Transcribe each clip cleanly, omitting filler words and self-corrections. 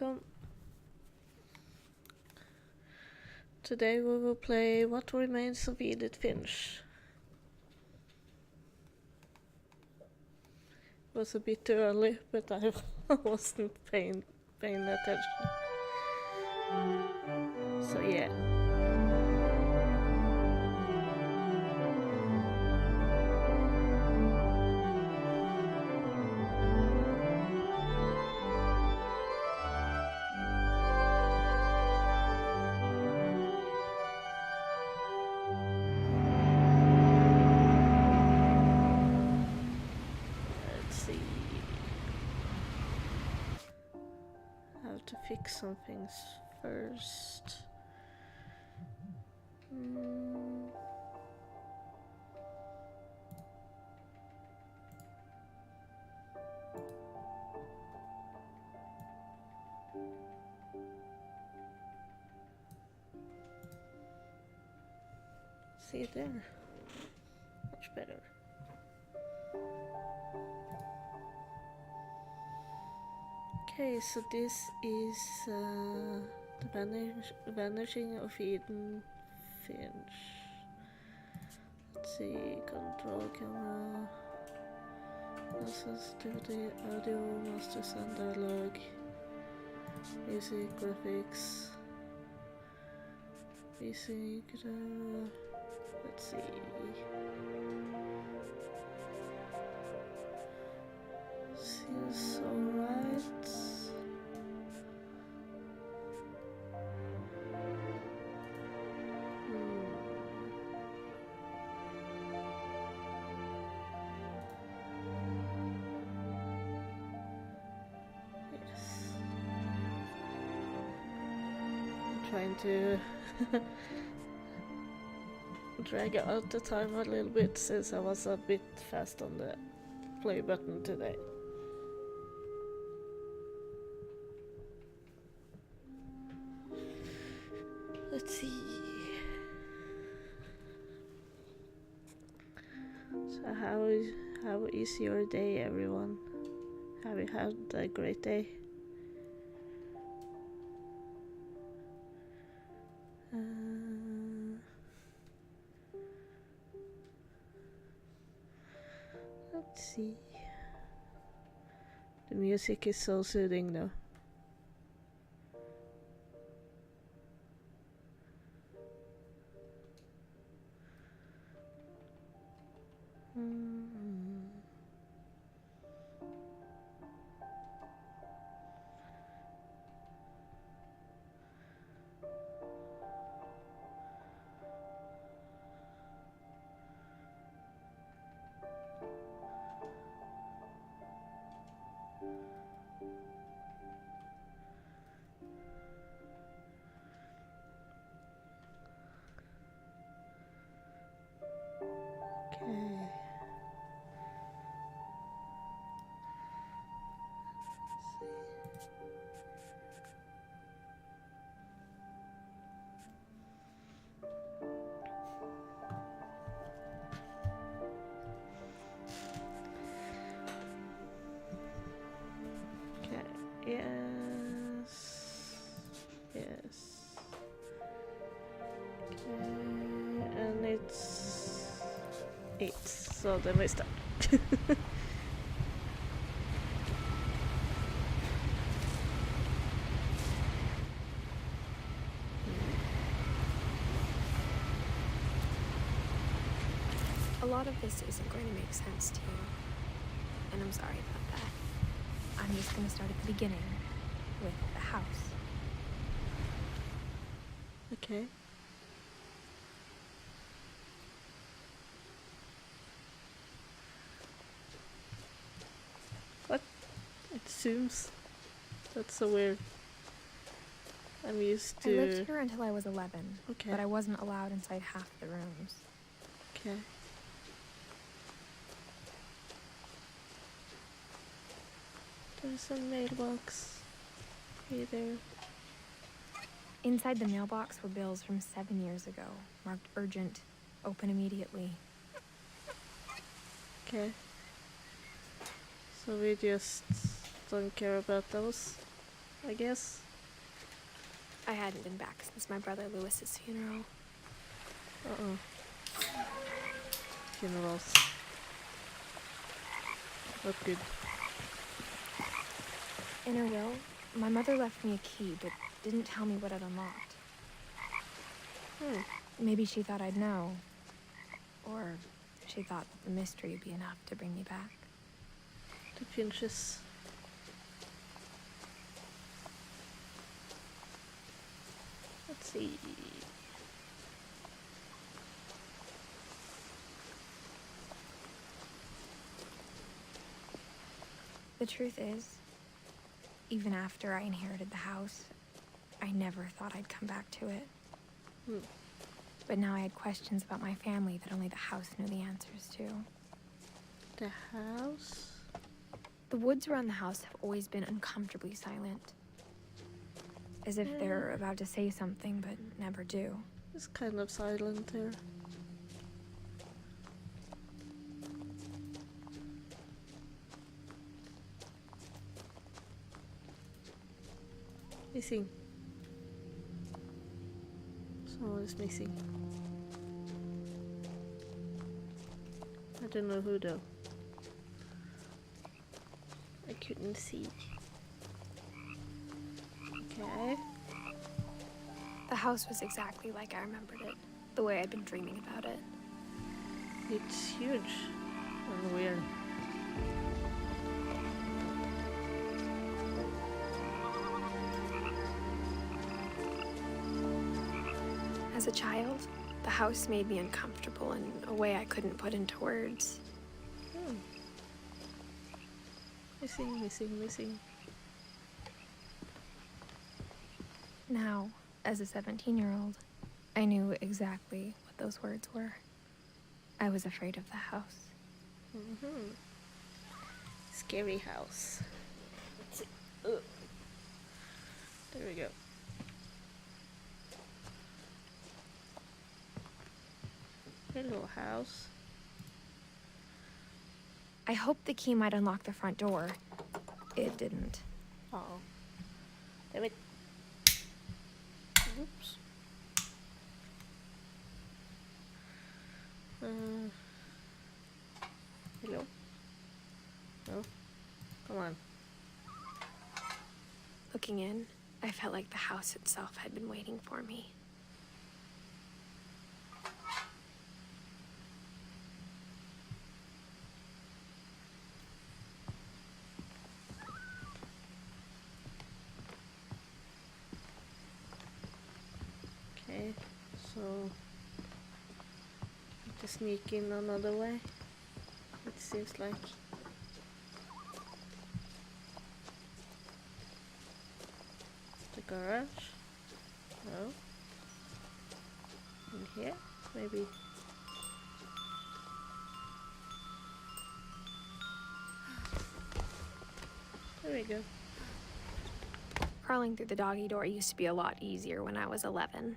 welcome. Today we will play What Remains of Edith Finch. It was a bit early, but I wasn't paying attention. So yeah. To fix some things first. See there, much better. Okay, so this is the vanishing of Edith Finch. Let's see, control camera, sensitivity, audio, masters and dialogue, music, graphics, basic, let's see. Seems alright. Yes. I'm trying to drag out the time a little bit since I was a bit fast on the play button today. Let's see. So how is your day, everyone? Have you had a great day? Let's see. The music is so soothing though. Yes. Okay, and it's 8, so then we start. A lot of this isn't going to make sense to you, and I'm sorry about that. I'm just going to start at the beginning, with the house. Okay. What? It zooms. That's so weird. I'm used to... I lived here until I was 11, okay. But I wasn't allowed inside half the rooms. Okay. There's a mailbox. Hey there. Inside the mailbox were bills from 7 years ago, marked urgent, open immediately. Okay. So we just don't care about those. I guess. I hadn't been back since my brother Lewis's funeral. Funerals. Not good. In her will, my mother left me a key, but didn't tell me what it unlocked. Maybe she thought I'd know. Or she thought the mystery would be enough to bring me back. The Finches. Let's see. The truth is, even after I inherited the house, I never thought I'd come back to it. But now I had questions about my family that only the house knew the answers to. The house? The woods around the house have always been uncomfortably silent. As if they're about to say something, but never do. It's kind of silent here. Missing. Someone is missing. I don't know who though. I couldn't see. Okay. The house was exactly like I remembered it, the way I'd been dreaming about it. It's huge and weird. As a child, the house made me uncomfortable in a way I couldn't put into words. Missing. Now, as a 17-year-old, I knew exactly what those words were. I was afraid of the house. Scary house. Let's see. Ugh. There we go. Hello, house. I hoped the key might unlock the front door. It didn't. Oh. Damn it. Oops. Hello? No? Come on. Looking in, I felt like the house itself had been waiting for me. Okay, so to sneak in another way, it seems like. The garage? No. In here? Maybe. There we go. Crawling through the doggy door used to be a lot easier when I was 11.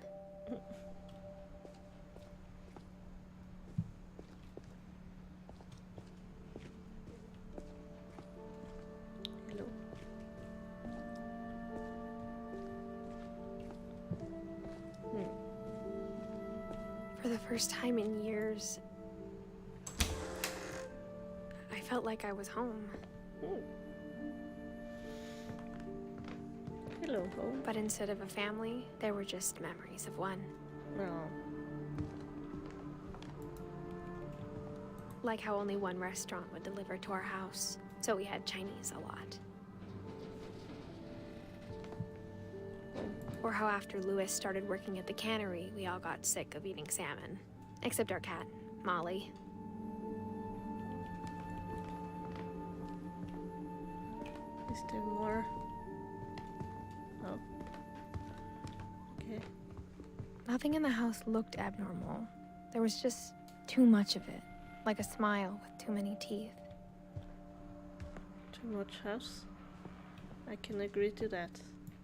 Hello. For the first time in years, I felt like I was home. Hello, home. But instead of a family, there were just memories of one. No. Like how only one restaurant would deliver to our house, so we had Chinese a lot. Or how after Lewis started working at the cannery, we all got sick of eating salmon. Except our cat, Molly. Is there more? Oh. Okay. Nothing in the house looked abnormal. There was just too much of it. Like a smile with too many teeth. Too much house? I can agree to that.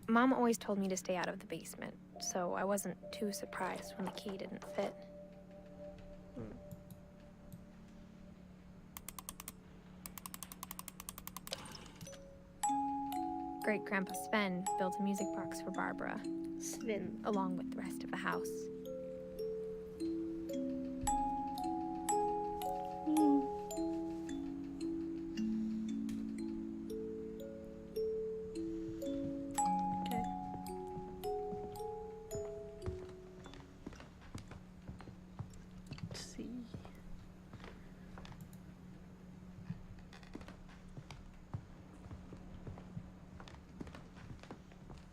Mom always told me to stay out of the basement, so I wasn't too surprised when the key didn't fit. great-grandpa Sven built a music box for Barbara, Sven. along with the rest of the house. Okay. Let's see.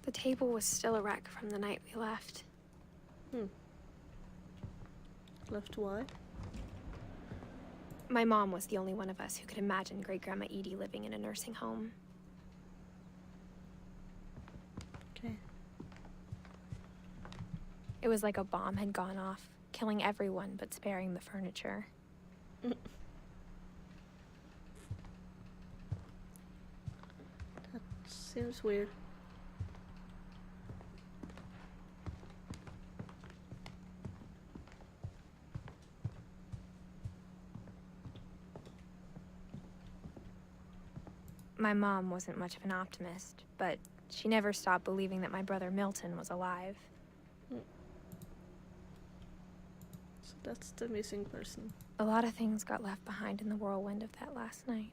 The table was still a wreck from the night we left. Left why? My mom was the only one of us who could imagine Great-Grandma Edie living in a nursing home. Okay. It was like a bomb had gone off, killing everyone but sparing the furniture. That seems weird. My mom wasn't much of an optimist, but she never stopped believing that my brother Milton was alive. So that's the missing person. A lot of things got left behind in the whirlwind of that last night.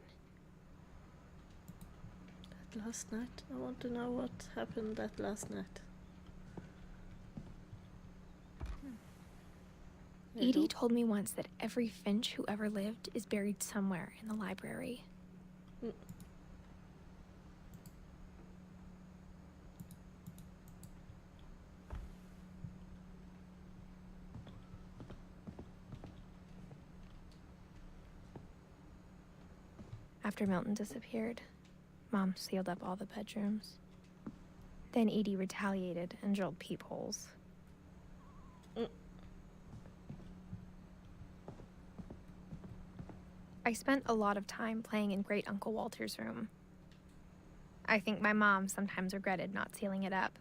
That last night? I want to know what happened that last night. Edie told me once that every Finch who ever lived is buried somewhere in the library. After Milton disappeared, Mom sealed up all the bedrooms. Then Edie retaliated and drilled peepholes. I spent a lot of time playing in Great Uncle Walter's room. I think my mom sometimes regretted not sealing it up.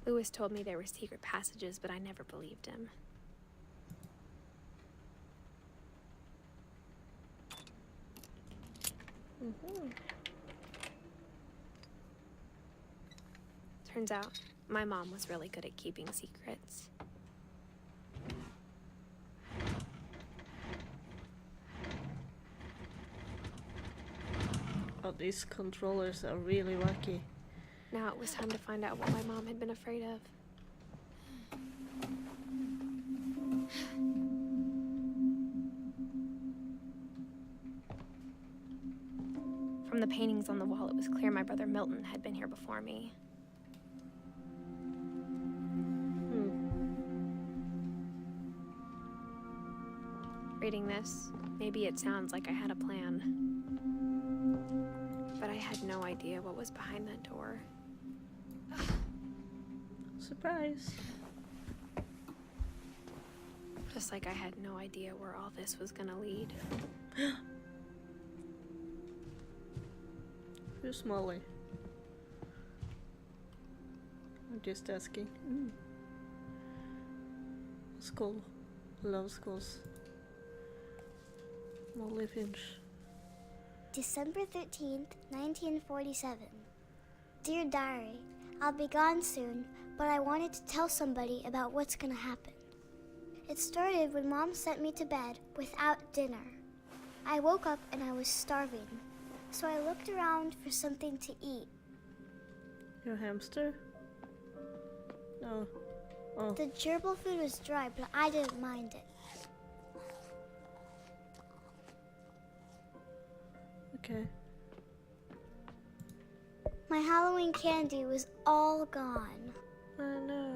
Lewis told me there were secret passages, but I never believed him. Turns out, my mom was really good at keeping secrets. Oh, these controllers are really wacky. Now it was time to find out what my mom had been afraid of. From the paintings on the wall, it was clear my brother Milton had been here before me. Reading this, maybe it sounds like I had a plan. But I had no idea what was behind that door. Surprise. Just like I had no idea where all this was gonna lead. Who's Molly? I'm just asking. Skull. Love skulls. Molly Finch. December 13th, 1947. Dear Diary, I'll be gone soon, but I wanted to tell somebody about what's gonna happen. It started when Mom sent me to bed without dinner. I woke up and I was starving, so I looked around for something to eat. Your hamster? No. Oh. The gerbil food was dry, but I didn't mind it. Okay. My Halloween candy was all gone. I know.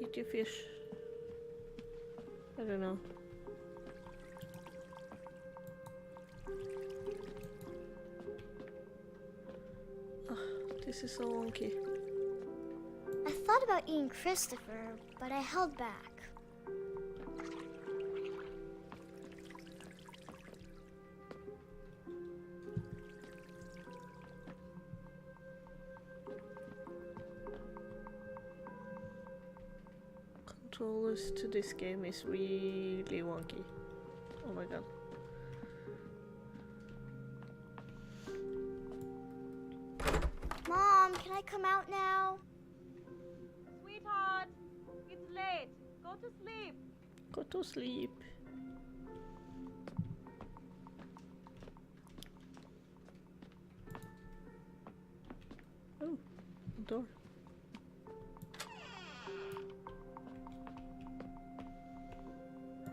Eat your fish. I don't know. Oh, this is so wonky. I thought about eating Christopher, but I held back. Controllers to this game is really wonky. I come out now? Sweetheart, it's late. Go to sleep. Go to sleep. Oh, door.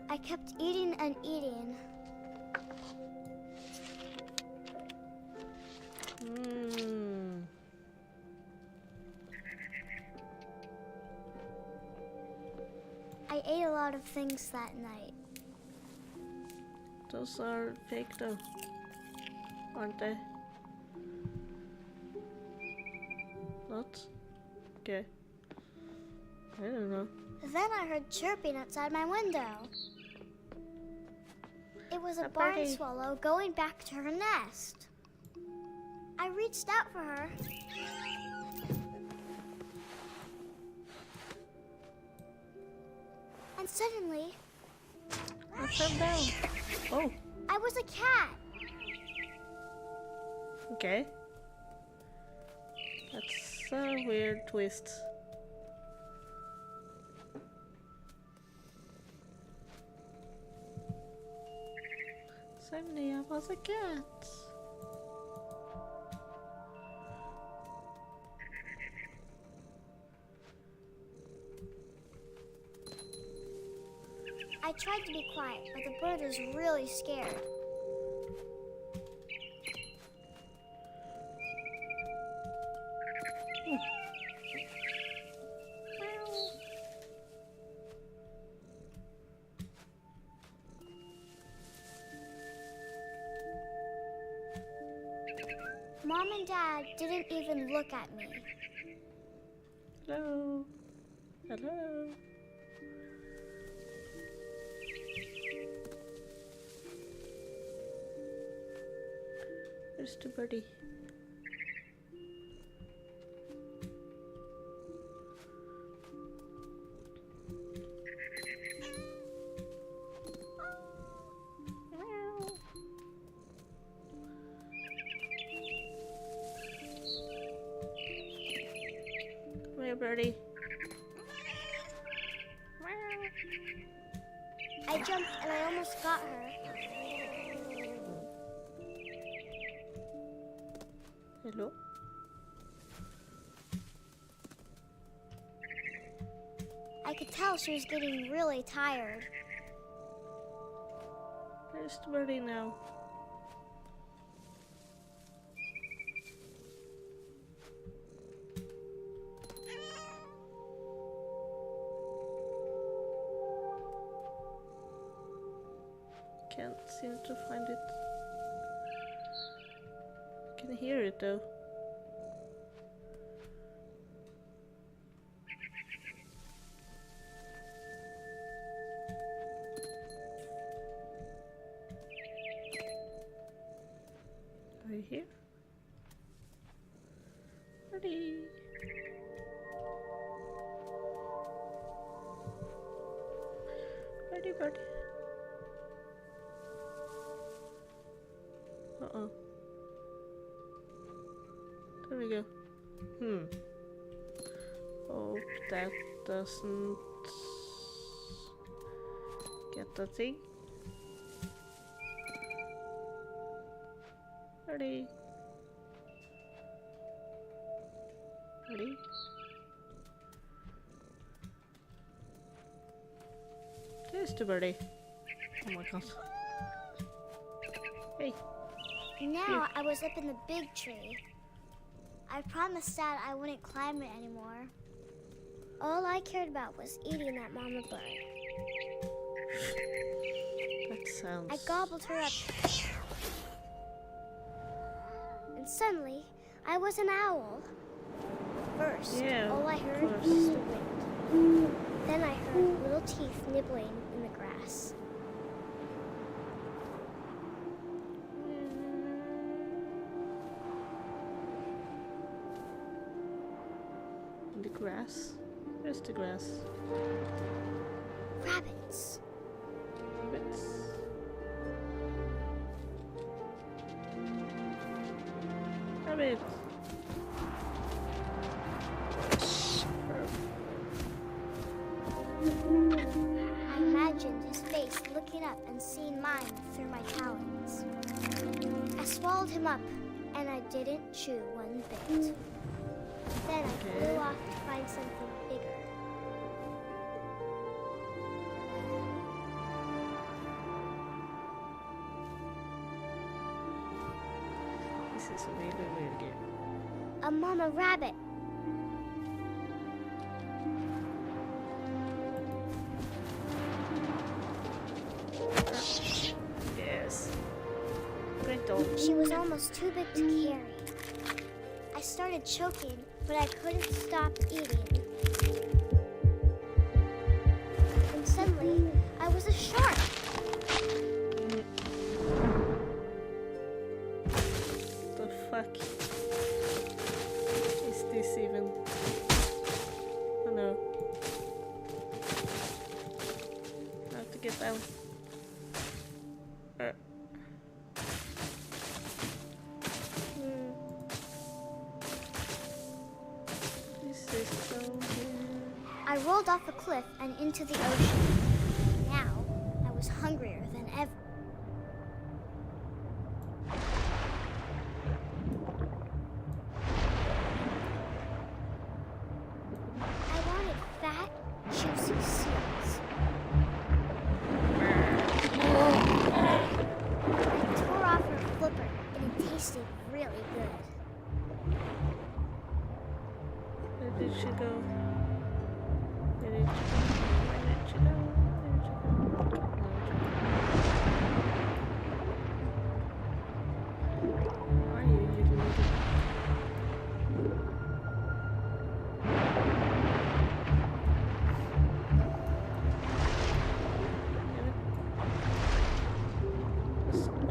I kept eating and eating. I ate a lot of things that night. Those are fake though, aren't they? Not? Okay. I don't know. Then I heard chirping outside my window. It was a barn birdie. swallow going back to her nest. I reached out for her. And suddenly, I fell down. Oh, I was a cat. okay. That's a weird twist. Suddenly I was a cat. I tried to be quiet, but the bird was really scared. Mom and Dad didn't even look at me. Hello. Hello. Where's the birdie? Come here, birdie. I jumped and I almost got her. Hello. I could tell she was getting really tired. Where's the birdie now? Can't seem to find it. I can hear it though. Are you here? Birdie. Birdie, birdie. Uh-oh. There we go. Hope that doesn't get the thing. Birdie. Birdie. There's the birdie. Oh my god. Hey. Now I was up in the big tree. I promised Dad I wouldn't climb it anymore. All I cared about was eating that mama bird. That sounds... I gobbled her up. And suddenly, I was an owl. First, Yeah, all I of heard course. was the wind. Then I heard little teeth nibbling in the grass. In the grass? Where's the grass? Rabbits. Rabbits. Rabbit. up and seen mine through my talons. I swallowed him up, and I didn't chew one bit. Then I flew off to find something bigger. This is a really weird game. A mama rabbit. Yes. Great dog. She was almost too big to carry. I started choking, but I couldn't stop eating. And suddenly, I was a shark. The fuck is this even? Oh no. I have to get down. This is so weird. I rolled off a cliff and into the ocean. Now, I was hungrier than ever. I wanted fat, juicy seals. I tore off her flipper, and it tasted really good. Where did she go? Where did she go? Where did she go? Where did she go? Are you little?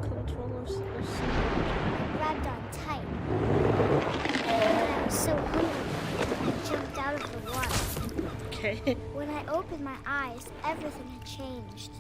Controllers are so Grabbed on tight. And I was so hungry, I jumped out of the water. okay. When I opened my eyes, everything had changed.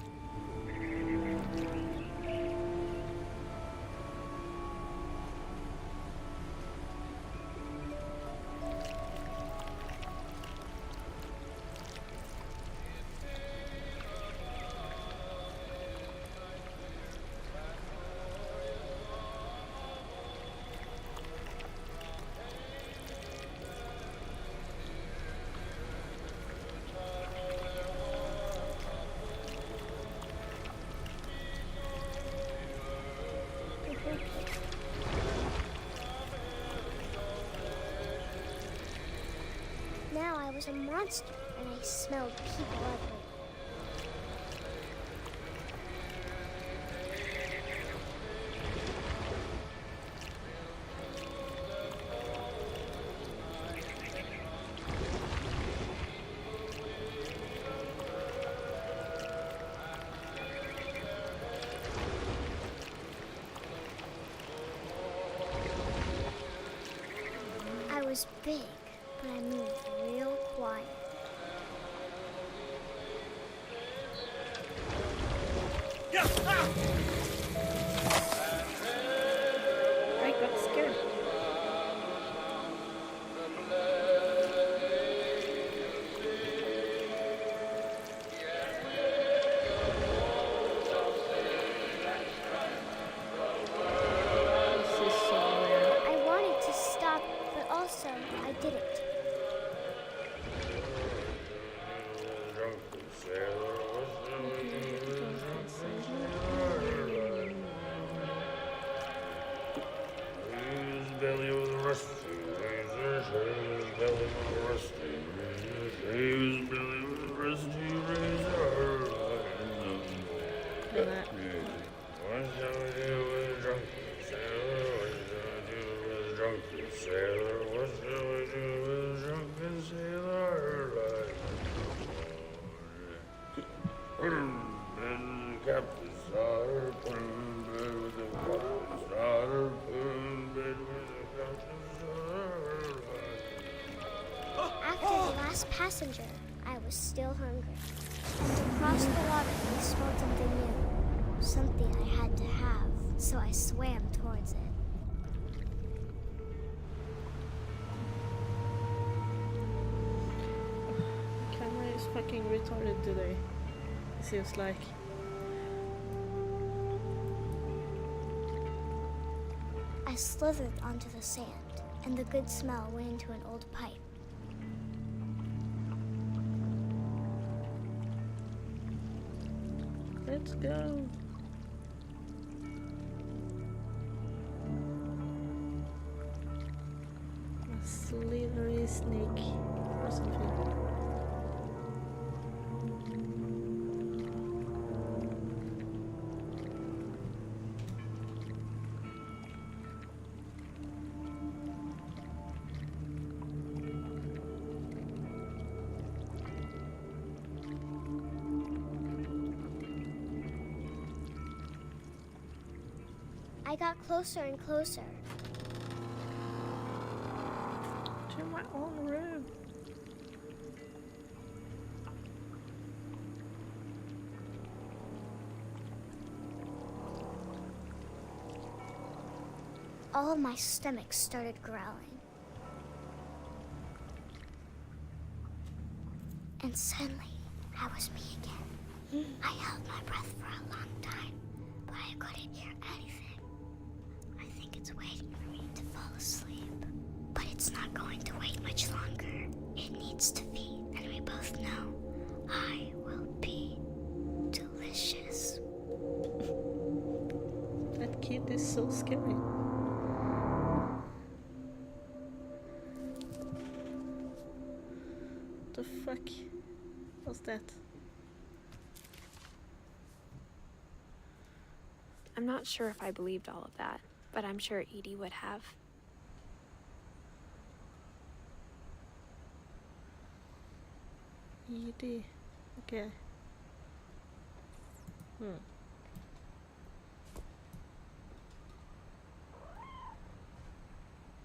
Now I was a monster, and I smelled people everywhere. I was big, but I moved real quiet. I got scared. This is so weird. I wanted to stop, but also I didn't. His belly was rusty, razor, his belly was rusty, his belly was rusty, razor. And that. What shall we do with a drunken sailor? What shall we do with a drunken sailor? What shall we do with a drunken sailor? Put him in the captain's daughter, put him in bed with the captain's daughter, put him in bed with the captain's daughter. After the last passenger, I was still hungry. And across the water, I smelled something new. Something I had to have, so I swam towards it. Camera is fucking retarded today. It seems like. slithered onto the sand, and the good smell went into an old pipe. Let's go. A slithery snake or something. I got closer and closer. To my own room. All of my stomach started growling. And suddenly, I was me again. I held my breath for a long time, but I couldn't hear anything. I think it's waiting for me to fall asleep. But it's not going to wait much longer. It needs to feed, and we both know I will be delicious. That kid is so scary. The fuck was that? I'm not sure if I believed all of that, but I'm sure Edie would have. Edie. Okay.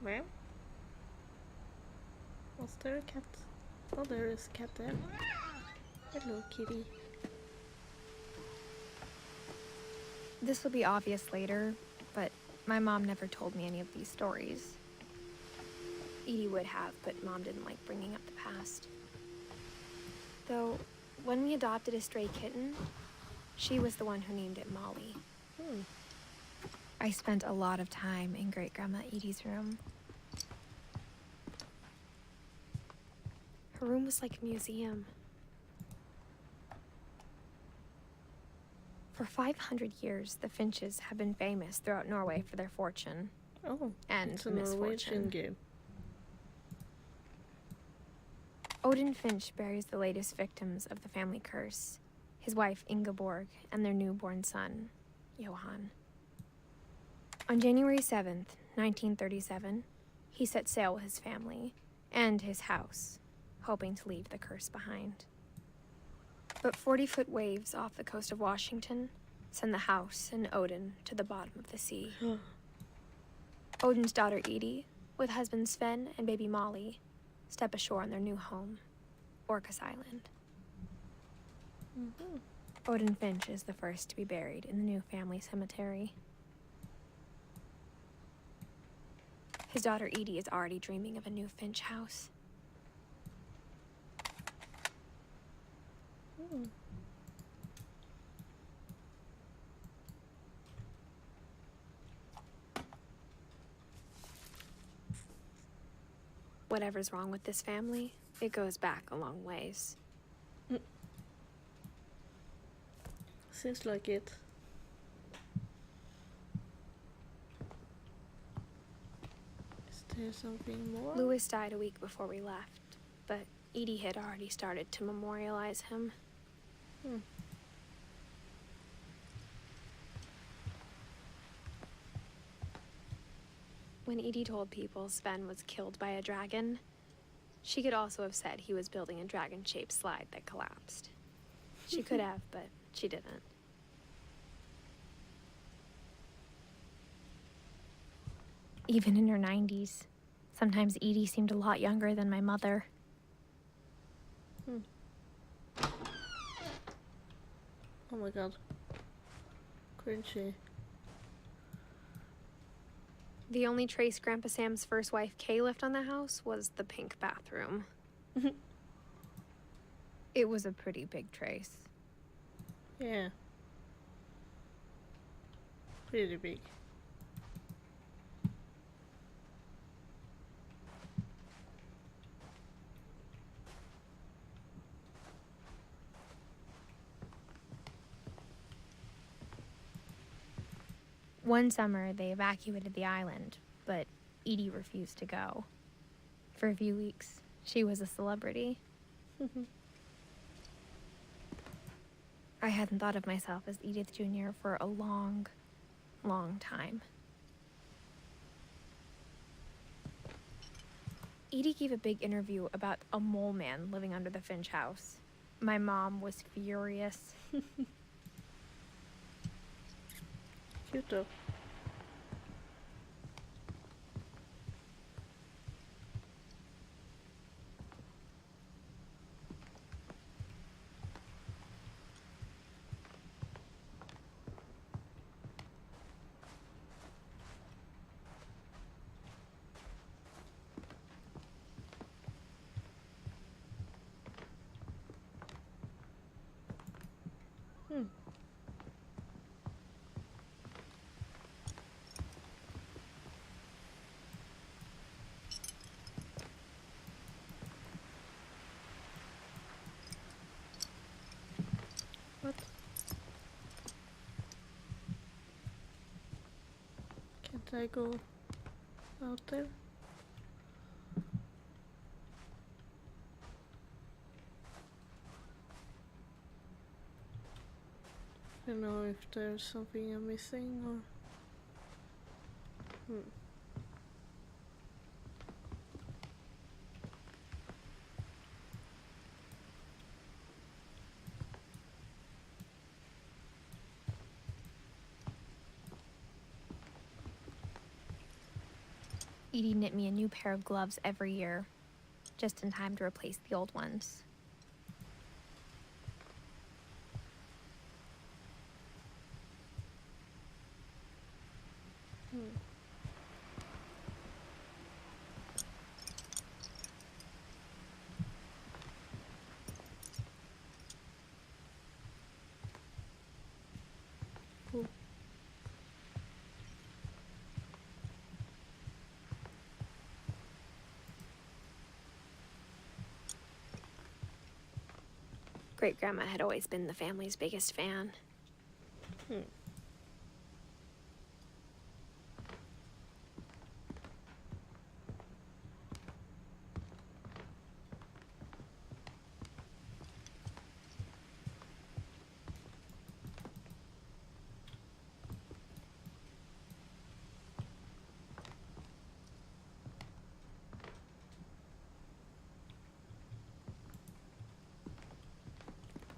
Well, was there a cat? Oh, there is a cat there. Hello, kitty. This will be obvious later, but my mom never told me any of these stories. Edie would have, but Mom didn't like bringing up the past. Though, when we adopted a stray kitten, she was the one who named it Molly. I spent a lot of time in Great-Grandma Edie's room. Her room was like a museum. For 500 years, the Finches have been famous throughout Norway for their fortune. Oh, and it's a misfortune. Norwegian game. Odin Finch buries the latest victims of the family curse, his wife Ingeborg and their newborn son, Johan. On January 7th, 1937, he set sail with his family and his house, hoping to leave the curse behind. But 40-foot waves off the coast of Washington send the house and Odin to the bottom of the sea. Odin's daughter Edie, with husband Sven and baby Molly, step ashore on their new home, Orcas Island. Odin Finch is the first to be buried in the new family cemetery. His daughter Edie is already dreaming of a new Finch house. Whatever's wrong with this family, it goes back a long ways. Seems like it. Is there something more? Louis died a week before we left, but Edie had already started to memorialize him. When Edie told people Sven was killed by a dragon, she could also have said he was building a dragon-shaped slide that collapsed. She could have, but she didn't. Even in her 90s, sometimes Edie seemed a lot younger than my mother. Oh my god. Cringy. The only trace Grandpa Sam's first wife, Kay, left on the house was the pink bathroom. It was a pretty big trace. Yeah. Pretty big. One summer, they evacuated the island, but Edie refused to go. For a few weeks, she was a celebrity. I hadn't thought of myself as Edith Jr. for a long, long time. Edie gave a big interview about a mole man living under the Finch house. My mom was furious. Cute though. What? Can't I go out there? I don't know if there's something I'm missing or... Edie knit me a new pair of gloves every year, just in time to replace the old ones. Cool. Great-grandma had always been the family's biggest fan.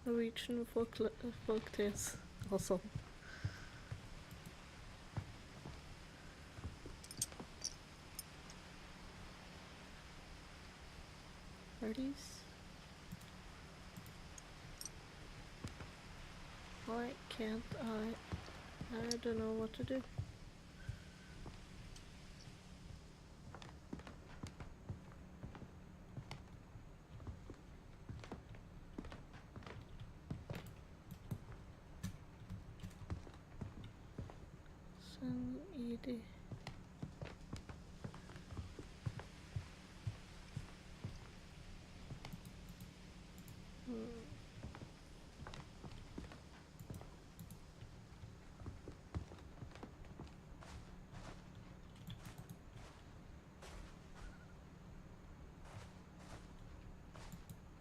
Norwegian folk tales. Awesome. Are these? Why can't I don't know what to do. Send Edie.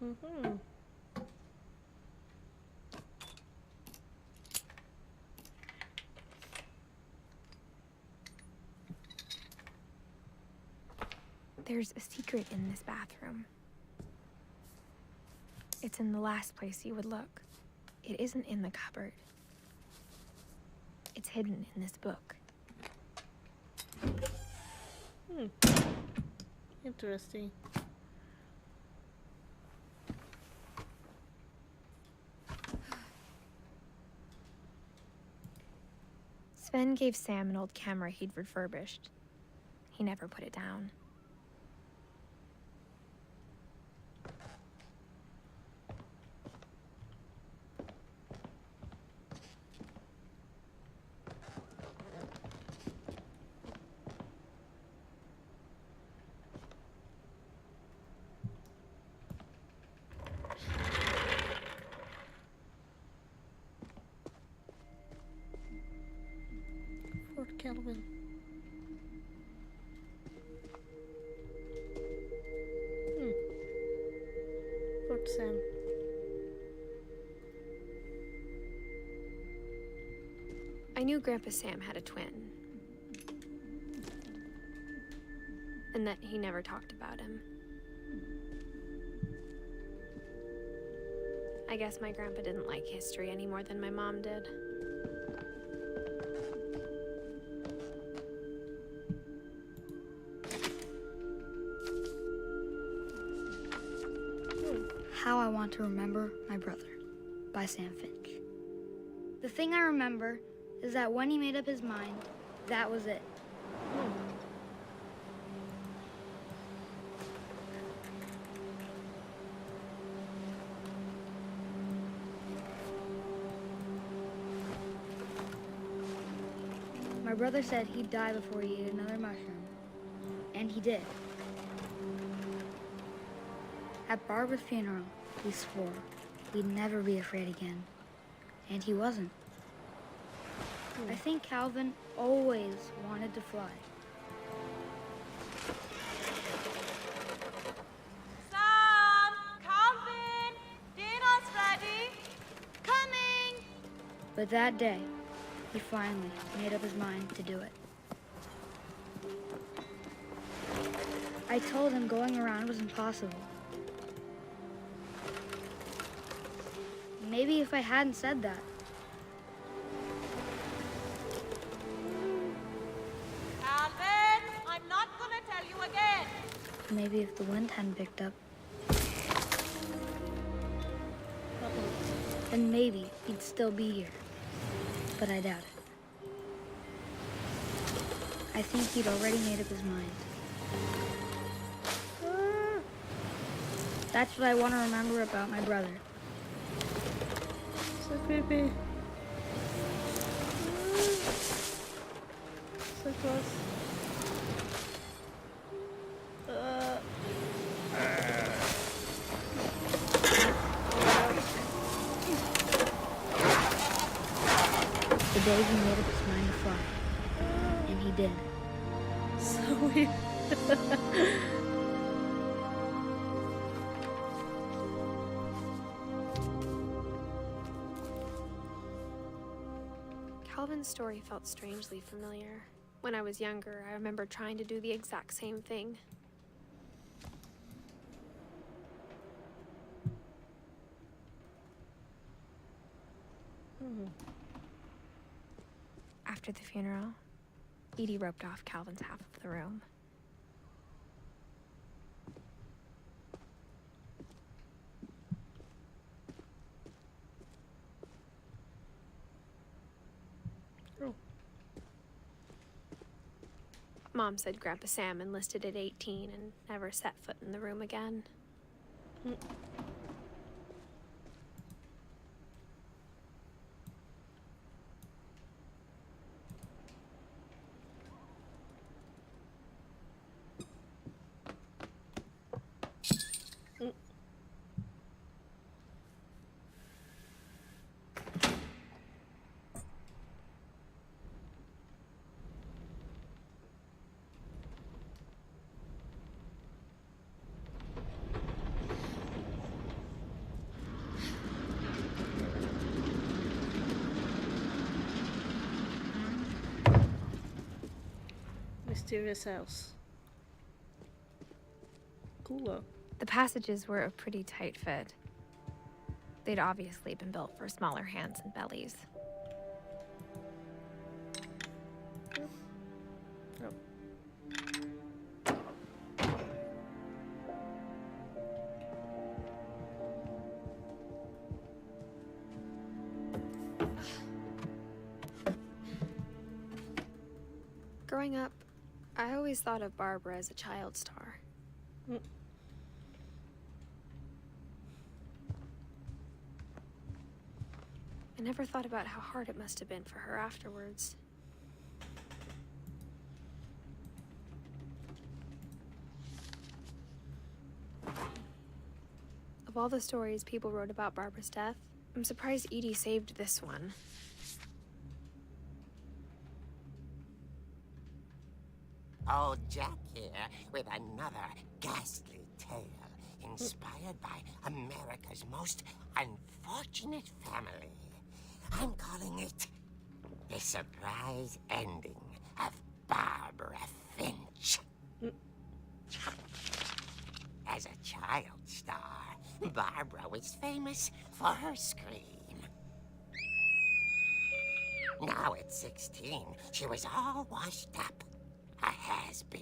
Mm-hmm. There's a secret in this bathroom. It's in the last place you would look. It isn't in the cupboard. It's hidden in this book. Interesting. Sven gave Sam an old camera he'd refurbished. He never put it down. Calvin. Fort Sam. I knew Grandpa Sam had a twin. And that he never talked about him. I guess my grandpa didn't like history any more than my mom did. How I Want to Remember My Brother by Sam Finch. The thing I remember is that when he made up his mind, that was it. My brother said he'd die before he ate another mushroom, and he did. At Barbara's funeral, he swore he'd never be afraid again, and he wasn't. I think Calvin always wanted to fly. Sam! Calvin! Dinner's ready! Coming! But that day, he finally made up his mind to do it. I told him going around was impossible. Maybe if I hadn't said that, Calvin! I'm not gonna tell you again! maybe if the wind hadn't picked up, then maybe he'd still be here. But I doubt it. I think he'd already made up his mind. That's what I want to remember about my brother. So creepy. So close. The day he made up his mind to fly. And he did. So weird. Calvin's story felt strangely familiar. When I was younger, I remember trying to do the exact same thing. After the funeral, Edie roped off Calvin's half of the room. Oh. Mom said Grandpa Sam enlisted at 18 and never set foot in the room again. Mysterious house. Cool though. The passages were a pretty tight fit. They'd obviously been built for smaller hands and bellies. Oh. Growing up, I always thought of Barbara as a child star. I never thought about how hard it must have been for her afterwards. Of all the stories people wrote about Barbara's death, I'm surprised Edie saved this one. Old Jack here with another ghastly tale inspired by America's most unfortunate family. I'm calling it The Surprise Ending of Barbara Finch. As a child star, Barbara was famous for her scream. Now at 16, she was all washed up. A has-been.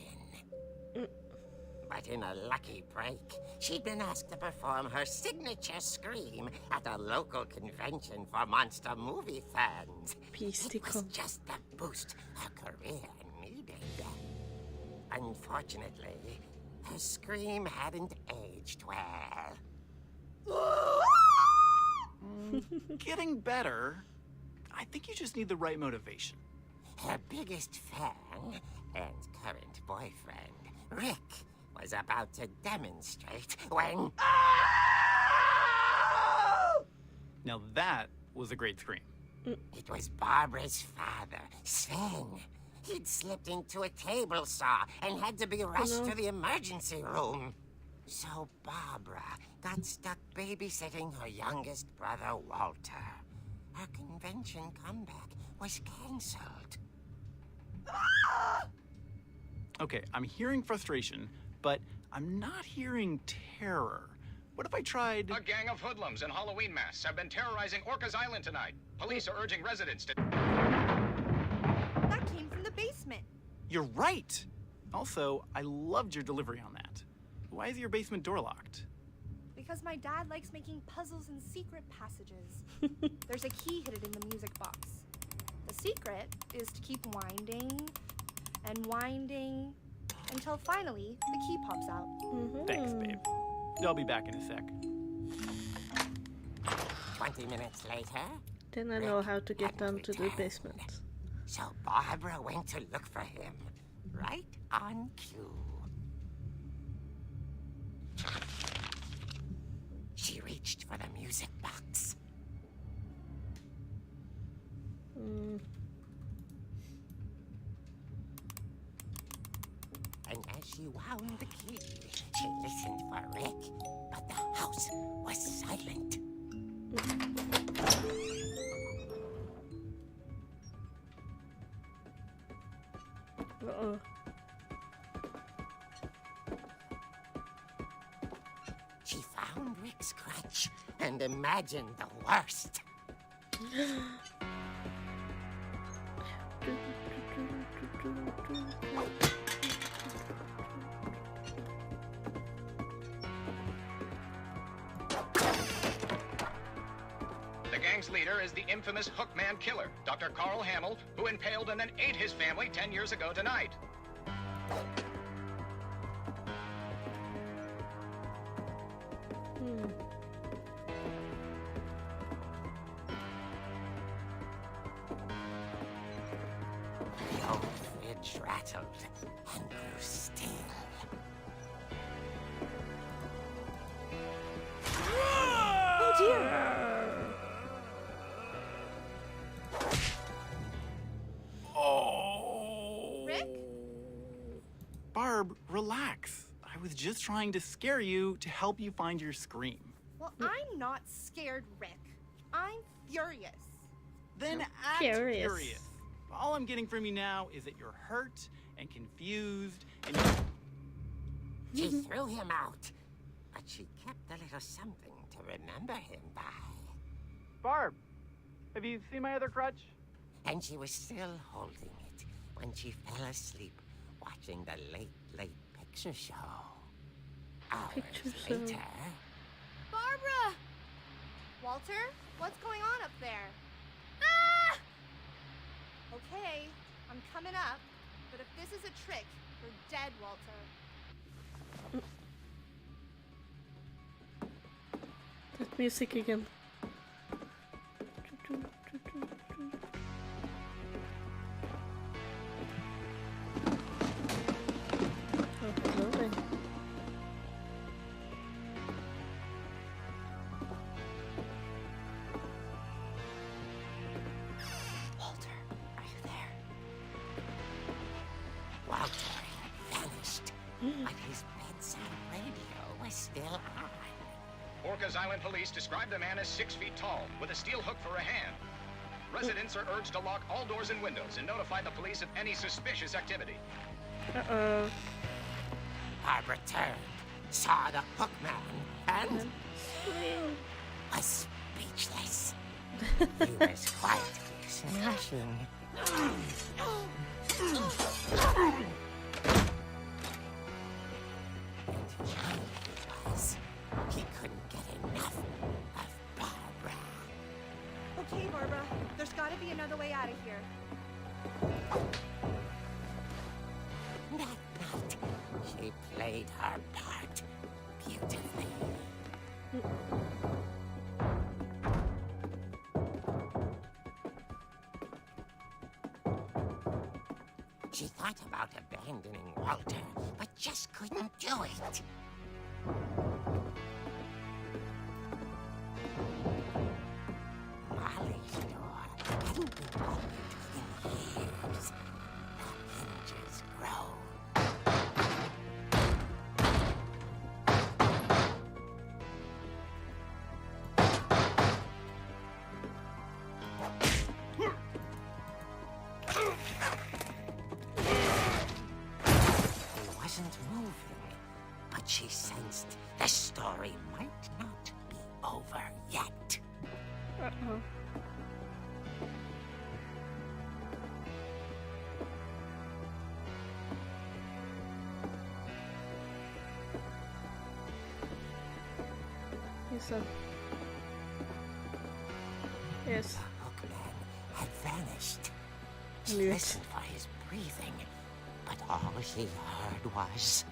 But in a lucky break, she'd been asked to perform her signature scream at a local convention for monster movie fans. It was just the boost her career needed. Unfortunately, her scream hadn't aged well. Getting better. I think you just need the right motivation. Her biggest fan and current boyfriend, Rick, was about to demonstrate when... Now that was a great scream. It was Barbara's father, Sven. He'd slipped into a table saw and had to be rushed to the emergency room. So Barbara got stuck babysitting her youngest brother, Walter. Her convention comeback was cancelled. Okay, I'm hearing frustration, but I'm not hearing terror. What if I tried... A gang of hoodlums in Halloween masks have been terrorizing Orcas Island tonight. Police are urging residents to... That came from the basement. You're right! Also, I loved your delivery on that. Why is your basement door locked? Because my dad likes making puzzles and secret passages. There's a key hidden in the music box. The secret is to keep winding and winding until finally the key pops out. Thanks, babe. I'll be back in a sec. 20 minutes later... Then I know how to get down to the basement. So Barbara went to look for him, right on cue. She reached for the music box. And as she wound the key, she listened for Rick, but the house was silent. Uh-oh. She found Rick's crutch and imagined the worst. The gang's leader is the infamous Hookman killer, Dr. Carl Hamill, who impaled and then ate his family 10 years ago tonight. The old fridge rattled and grew still. Oh dear! Rick? Barb, relax. I was just trying to scare you to help you find your scream. Well, I'm not scared, Rick. I'm furious. Then act furious. All I'm getting from you now is that you're hurt and confused and She threw him out, but she kept a little something to remember him by. Barb, have you seen my other crutch? And she was still holding it when she fell asleep watching the late picture show. Hours later... Barbara! Walter, what's going on up there? Ah! Okay, I'm coming up, but if this is a trick, you're dead, Walter. That music again. Oh, hello there. Walter, are you there? Walter but his bedside radio was still on. Orcas Island police describe the man as 6 feet tall, with a steel hook for a hand. Residents are urged to lock all doors and windows and notify the police of any suspicious activity. Uh-oh. Barbara turned, saw the hook man, and was speechless. He was quite smashing. And young he was. He couldn't get enough of Barbara. Okay, Barbara. There's gotta be another way out of here. That night, she played her part beautifully. She thought about abandoning Walter, but just couldn't do it. Molly's door hadn't been opened in years. The hinges groaned. He wasn't moving, but she sensed the story might not be over yet. Uh-oh. He's up. Yes. The hookman had vanished. She Mute. listened for his breathing, but all she heard was...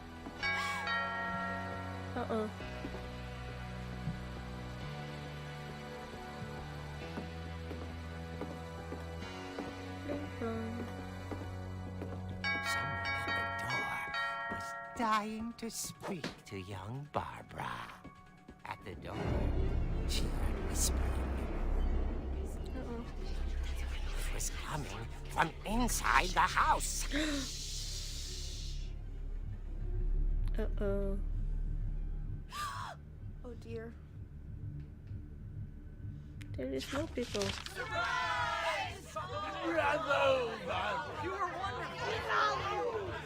Uh-oh. Someone at the door was dying to speak to young Barbara. At the door, she heard whispering. Uh-oh. It was coming from inside the house. Uh-oh. Oh dear. There is no people.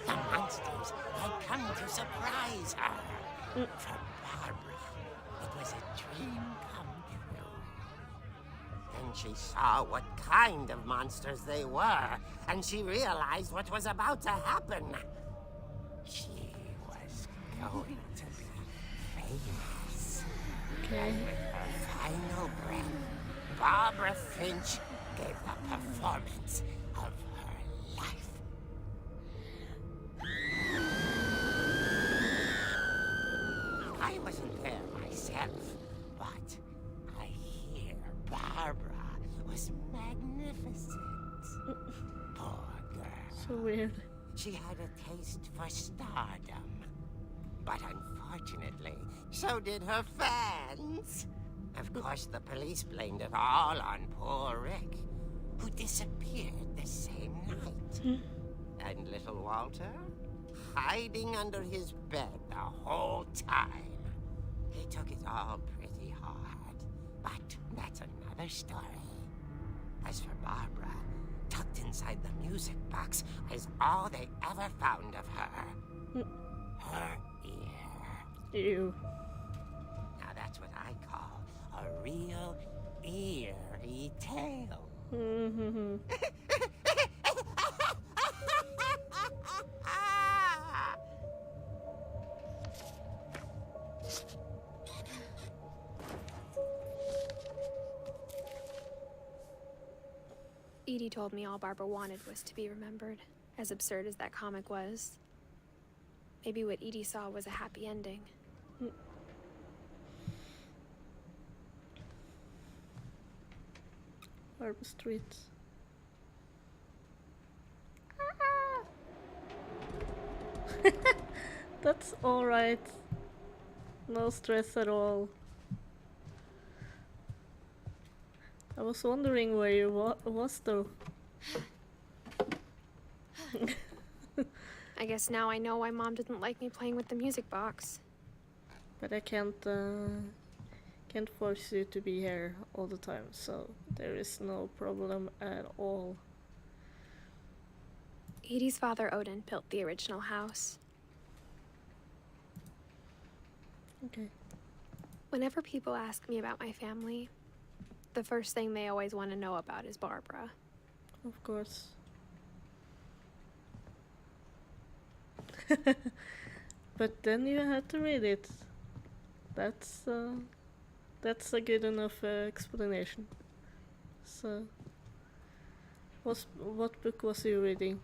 The monsters had come to surprise her. For Barbara, it was a dream come true. Then she saw what kind of monsters they were, and she realized what was about to happen. She was going to be famous. Okay. And with her final breath, Barbara Finch gave the performance of her life. I wasn't there myself, but I hear Barbara was magnificent. Poor girl. So weird. She had a taste for stardom. But unfortunately, so did her fans. Of course, the police blamed it all on poor Rick, who disappeared the same night. And little Walter, hiding under his bed the whole time. He took it all pretty hard, but that's another story. As for Barbara, tucked inside the music box is all they ever found of her. Her ear. Ew. Now that's what I call a real eerie tale. Mm-hmm. Edie told me all Barbara wanted was to be remembered, as absurd as that comic was. Maybe what Edie saw was a happy ending. Harbor Streets. That's alright. No stress at all. I was wondering where you was though. I I guess now I know why Mom didn't like me playing with the music box. But I can't force you to be here all the time, so there is no problem at all. Edie's father, Odin, built the original house. Okay. Whenever people ask me about my family, the first thing they always want to know about is Barbara. Of course. But then you have to read it. That's a good enough explanation. So, what book was you reading?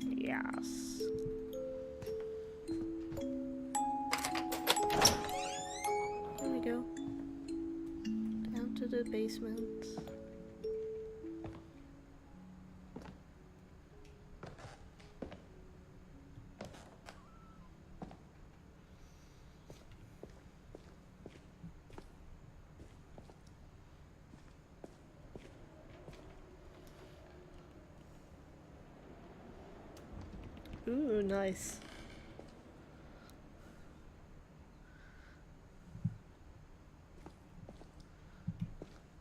Yes. Here we go. Down to the basement. Ooh, nice.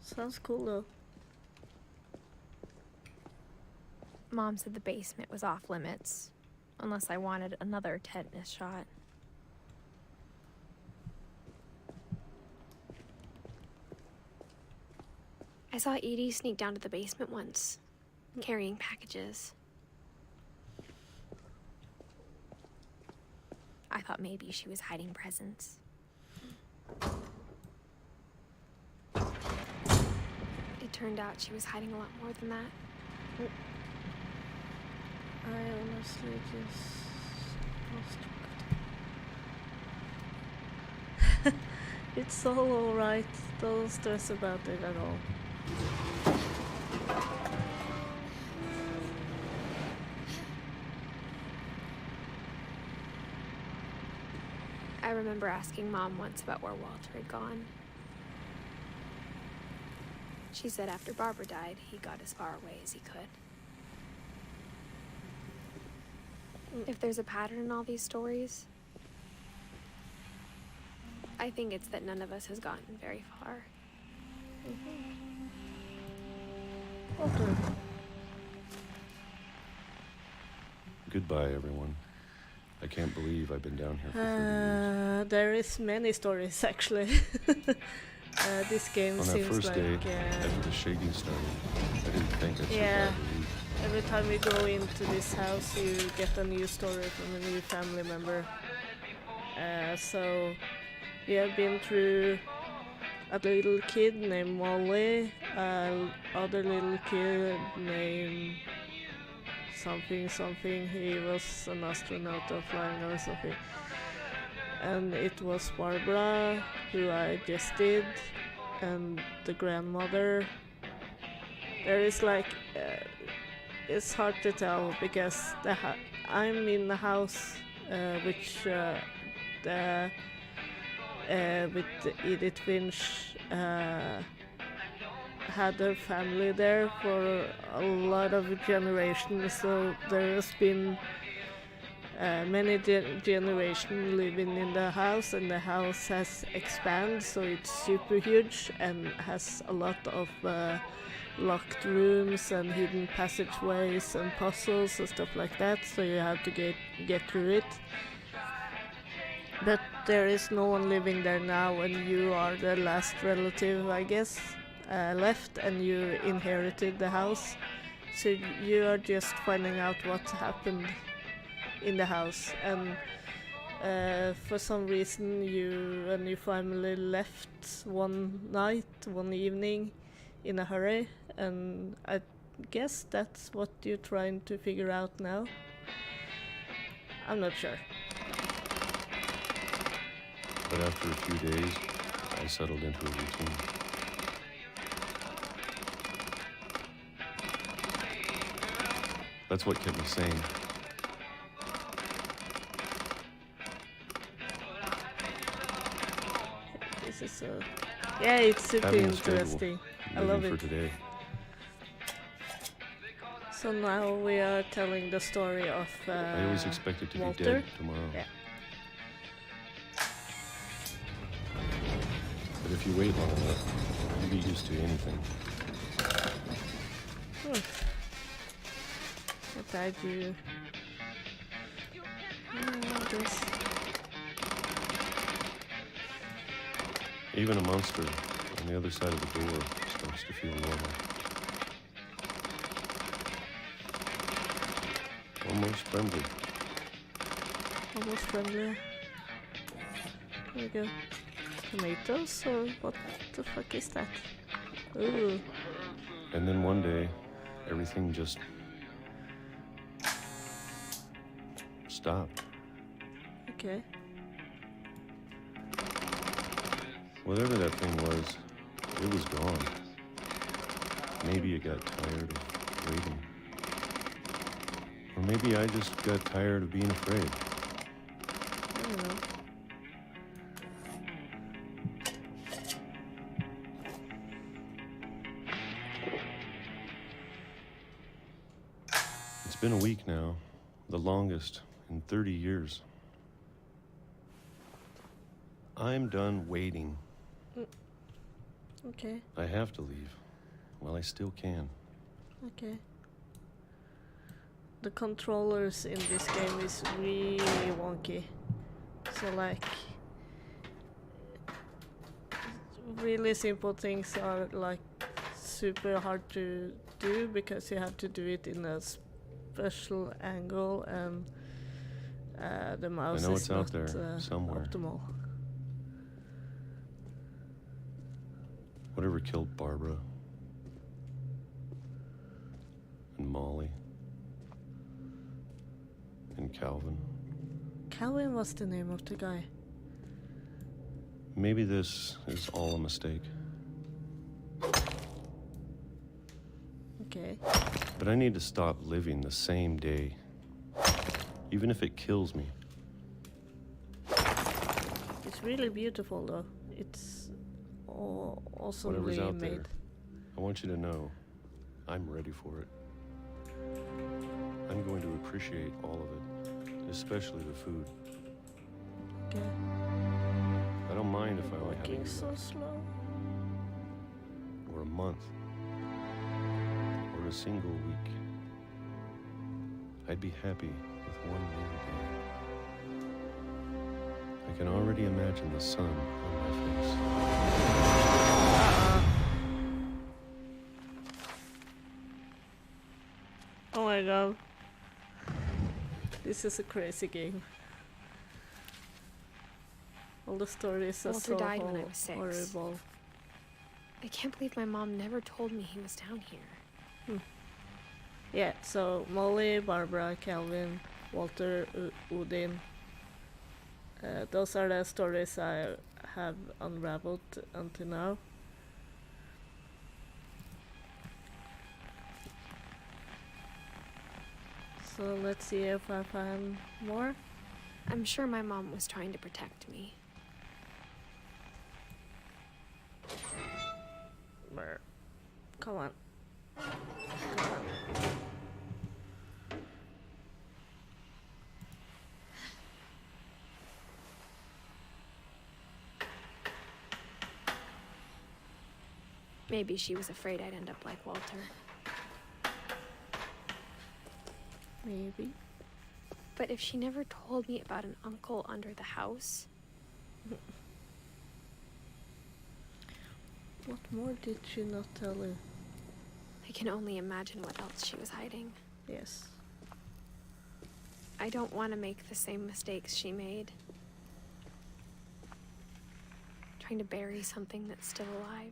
Sounds cool though. Mom said the basement was off limits, unless I wanted another tetanus shot. I saw Edie sneak down to the basement once, carrying packages. I thought maybe she was hiding presents. It turned out she was hiding a lot more than that. I honestly just lost. It's all alright. Don't stress about it at all. I remember asking Mom once about where Walter had gone. She said after Barbara died, he got as far away as he could. If there's a pattern in all these stories, I think it's that none of us has gotten very far. Okay. Goodbye, everyone. I can't believe I've been down here for 30 years. There is many stories actually. This game On that seems first like day, after the shaking started, I didn't think I'd yeah. survive a week. Every time you go into this house, you get a new story from a new family member. So we have been through a little kid named Molly, other little kid named something. He was an astronaut or flying or something. And it was Barbara, who I just did, and the grandmother. There is like, it's hard to tell because I'm in the house which with Edith Finch had her family there for a lot of generations, so there has been many generations living in the house, and the house has expanded, so it's super huge and has a lot of locked rooms and hidden passageways and puzzles and stuff like that, so you have to get through it. But there is no one living there now, and you are the last relative, I guess, left, and you inherited the house, so you are just finding out what happened in the house. And for some reason you and your family left one evening in a hurry, and I guess that's what you're trying to figure out now. I'm not sure. But after a few days, I settled into a routine. That's what kept me sane. This is so... Yeah, it's super Having a schedule, interesting. I living love for it. today. So now we are telling the story of I always expected to Walter. be dead tomorrow. Yeah. But if you wait long enough, you get used to anything. What I do. This. Even a monster on the other side of the door starts to feel normal. Almost friendly. Almost friendly. There we go. Tomatoes or what the fuck is that? Ooh. And then one day, everything just stopped. Okay. Whatever that thing was, it was gone. Maybe it got tired of waiting. Or maybe I just got tired of being afraid. I don't know. It's been a week now, the longest in 30 years. I'm done waiting. Okay. I have to leave. Well, I still can. Okay. The controllers in this game is really wonky. So like really simple things are like super hard to do because you have to do it in a special angle and the mouse I know is it's not out there somewhere. optimal. Whatever killed Barbara and Molly and Calvin. Calvin was the name of the guy. Maybe this is all a mistake. Okay. But I need to stop living the same day, even if it kills me. It's really beautiful though. It's Whatever's awesomely out made. there, I want you to know I'm ready for it. I'm going to appreciate all of it, especially the food. Okay. I don't mind if I only have a Walking year so left, slow. or a month, or a single week. I'd be happy with one more day. I can already imagine the sun on my face. Oh my god. This is a crazy game. All the stories are Walter so died when I was 6. horrible. I can't believe my mom never told me he was down here. Yeah, so Molly, Barbara, Calvin, Walter, Odin. Those are the stories I have unraveled until now. So let's see if I find more. I'm sure my mom was trying to protect me. Brr. Come on. Maybe she was afraid I'd end up like Walter. Maybe. But if she never told me about an uncle under the house... What more did she not tell you? I can only imagine what else she was hiding. Yes. I don't want to make the same mistakes she made. Trying to bury something that's still alive.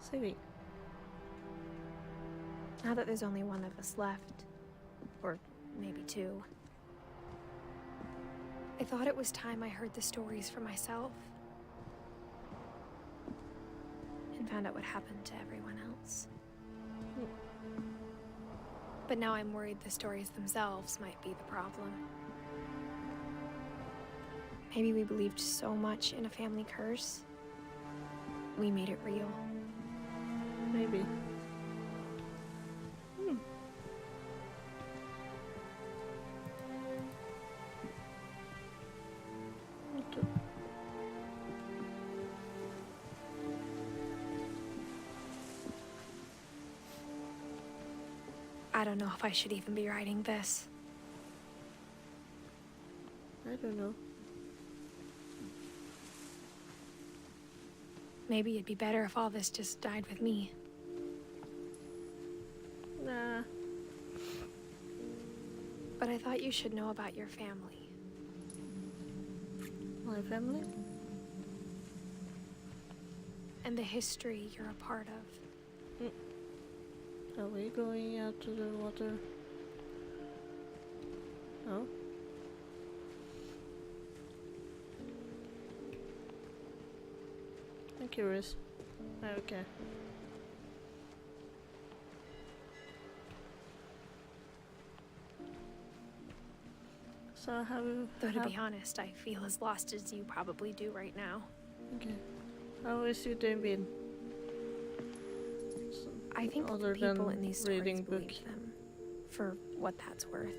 Saving. Now that there's only one of us left, or maybe 2, I thought it was time I heard the stories for myself and found out what happened to everyone else. But now I'm worried the stories themselves might be the problem. Maybe we believed so much in a family curse, we made it real. Maybe. Okay. I don't know if I should even be writing this. I don't know. Maybe it'd be better if all this just died with me. Nah. But I thought you should know about your family. My family? And the history you're a part of. Are we going out to the water? No? I'm curious. Okay. So Though to be honest, I feel as lost as you probably do right now. Okay. How is your day been? I think Other the people than in these stories reading believe book. them, for what that's worth.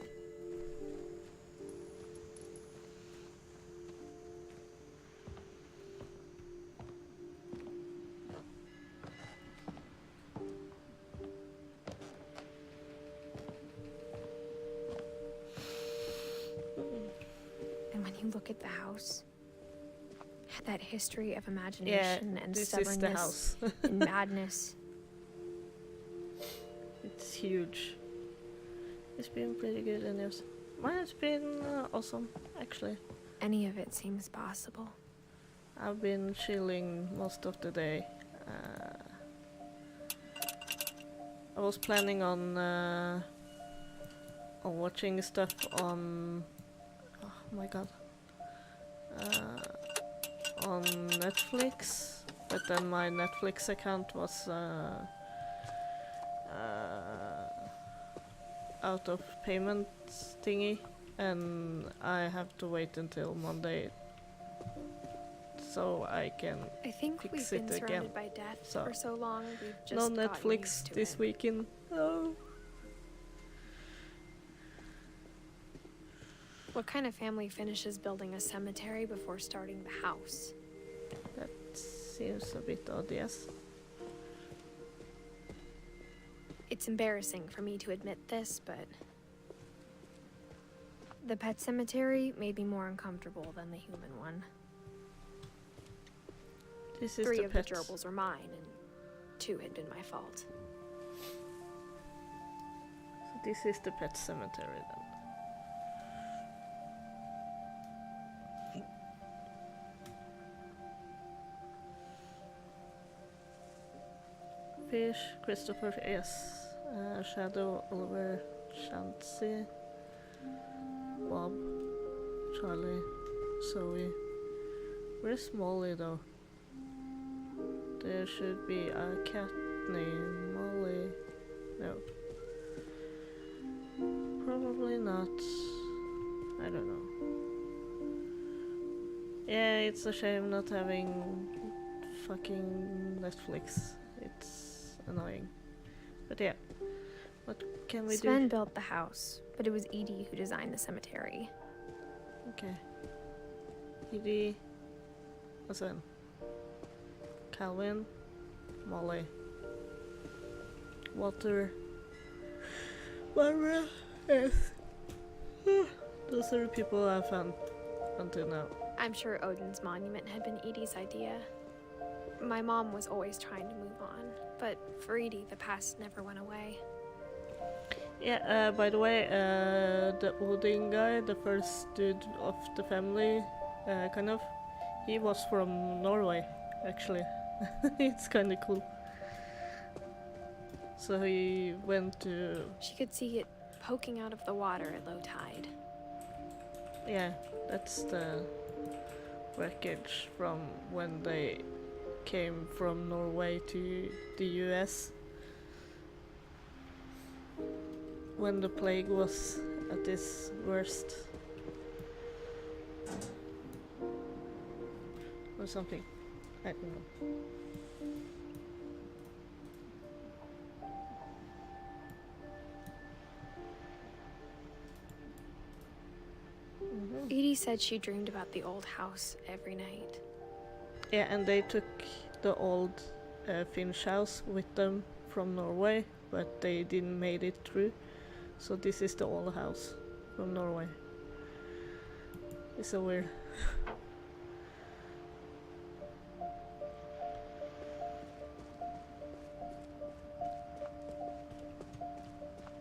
And when you look at the house, that history of imagination and this is the stubbornness house. and madness. It's huge. It's been pretty good and it's been awesome, actually. Any of it seems possible. I've been chilling most of the day. I was planning on watching stuff on oh my god on Netflix, but then my Netflix account was out of payment thingy, and I have to wait until Monday so I can I think we've fix been it again. surrounded by death So, for so long, we've just no gotten Netflix used to this it. weekend. Oh. What kind of family finishes building a cemetery before starting the house? That seems a bit odd, yes. It's embarrassing for me to admit this, but the pet cemetery made me more uncomfortable than the human one. This is 3 the of pet. the gerbils were mine, and 2 had been my fault. So this is the pet cemetery then. Fish, Christopher S. Shadow, Oliver, Shancy, Bob, Charlie, Zoe. Where's Molly though? There should be a cat named Molly. No. Probably not. I don't know. Yeah, it's a shame not having fucking Netflix. It's annoying. But yeah. What can we Sven do? built the house, but it was Edie who designed the cemetery. Okay. Edie. What's Sven? Calvin. Molly. Walter. Barbara. Yes. Those are the people I found until now. I'm sure Odin's monument had been Edie's idea. My mom was always trying to move on, but for Edie, the past never went away. Yeah, by the way, the Odin guy, the first dude of the family, kind of, he was from Norway, actually. It's kind of cool. So he went to... She could see it poking out of the water at low tide. Yeah, that's the wreckage from when they came from Norway to the US. When the plague was at its worst. or something. I don't know. Edie said she dreamed about the old house every night. Yeah, and they took the old Finch house with them from Norway, but they didn't made it through. So this is the old house from Norway. It's so weird.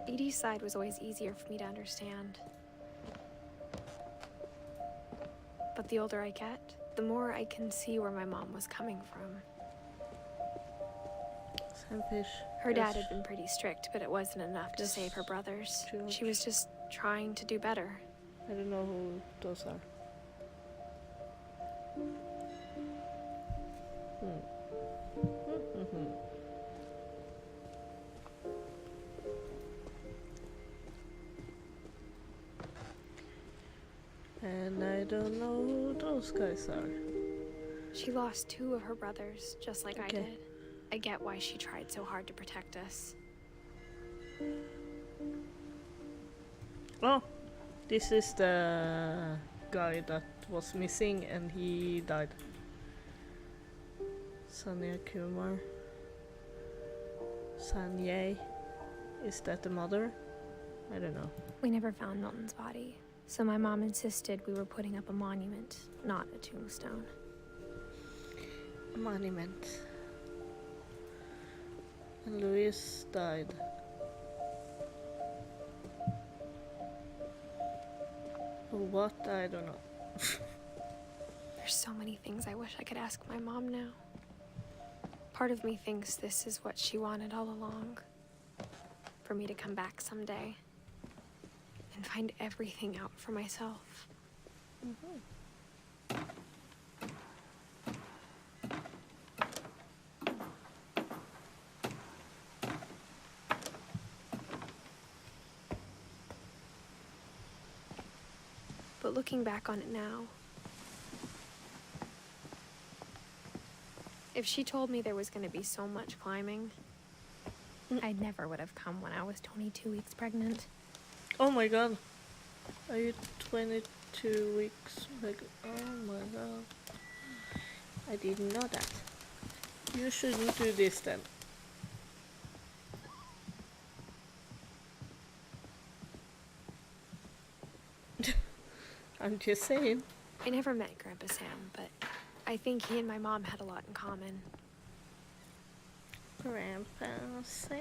Edie's side was always easier for me to understand. But the older I get, the more I can see where my mom was coming from. Selfish. Her dad had been pretty strict, but it wasn't enough to save her brothers. She was just trying to do better. I don't know who those are. And I don't know who those guys are. She lost 2 of her brothers, just like I did. I get why she tried so hard to protect us. Oh, this is the guy that was missing and he died. Sanya Kumar. Sanye. Is that the mother? I don't know. We never found Milton's body, so my mom insisted we were putting up a monument, not a tombstone. A monument. And Louise died. What? I don't know. There's so many things I wish I could ask my mom now. Part of me thinks this is what she wanted all along. For me to come back someday and find everything out for myself. But looking back on it now, if she told me there was going to be so much climbing, I never would have come when I was 22 weeks pregnant. Oh my god. Are you 22 weeks pregnant? Oh my god. I didn't know that. You shouldn't do this then. I'm just saying. I never met Grandpa Sam, but I think he and my mom had a lot in common. Grandpa Sam.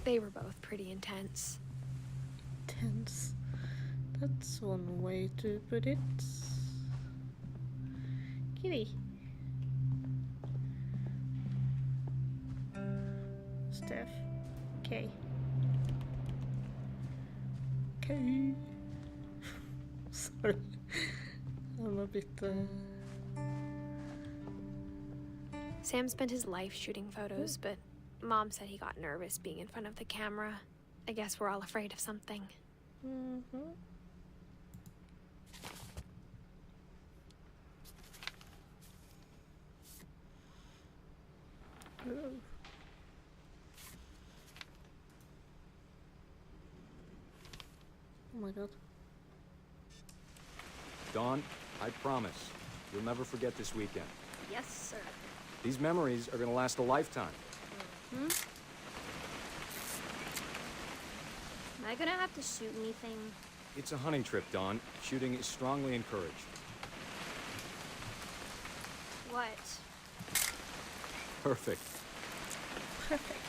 They were both pretty intense. Intense. That's one way to put it. Kitty. Steph. K. K. Sorry. I'm a bit Sam spent his life shooting photos, but Mom said he got nervous being in front of the camera. I guess we're all afraid of something. Oh my god. Dawn, I promise, you'll never forget this weekend. Yes, sir. These memories are gonna last a lifetime. Am I gonna have to shoot anything? It's a hunting trip, Dawn. Shooting is strongly encouraged. What? Perfect. Perfect.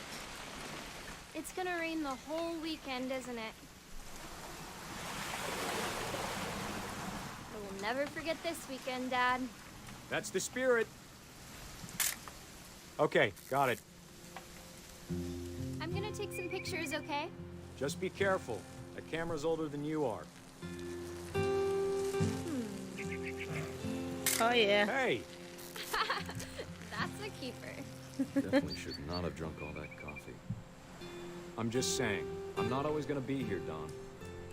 It's gonna rain the whole weekend, isn't it? I will never forget this weekend, Dad. That's the spirit. Okay, got it. I'm gonna take some pictures, okay? Just be careful. That camera's older than you are. Oh yeah. Hey! That's a keeper. Definitely should not have drunk all that coffee. I'm just saying, I'm not always gonna be here, Dawn.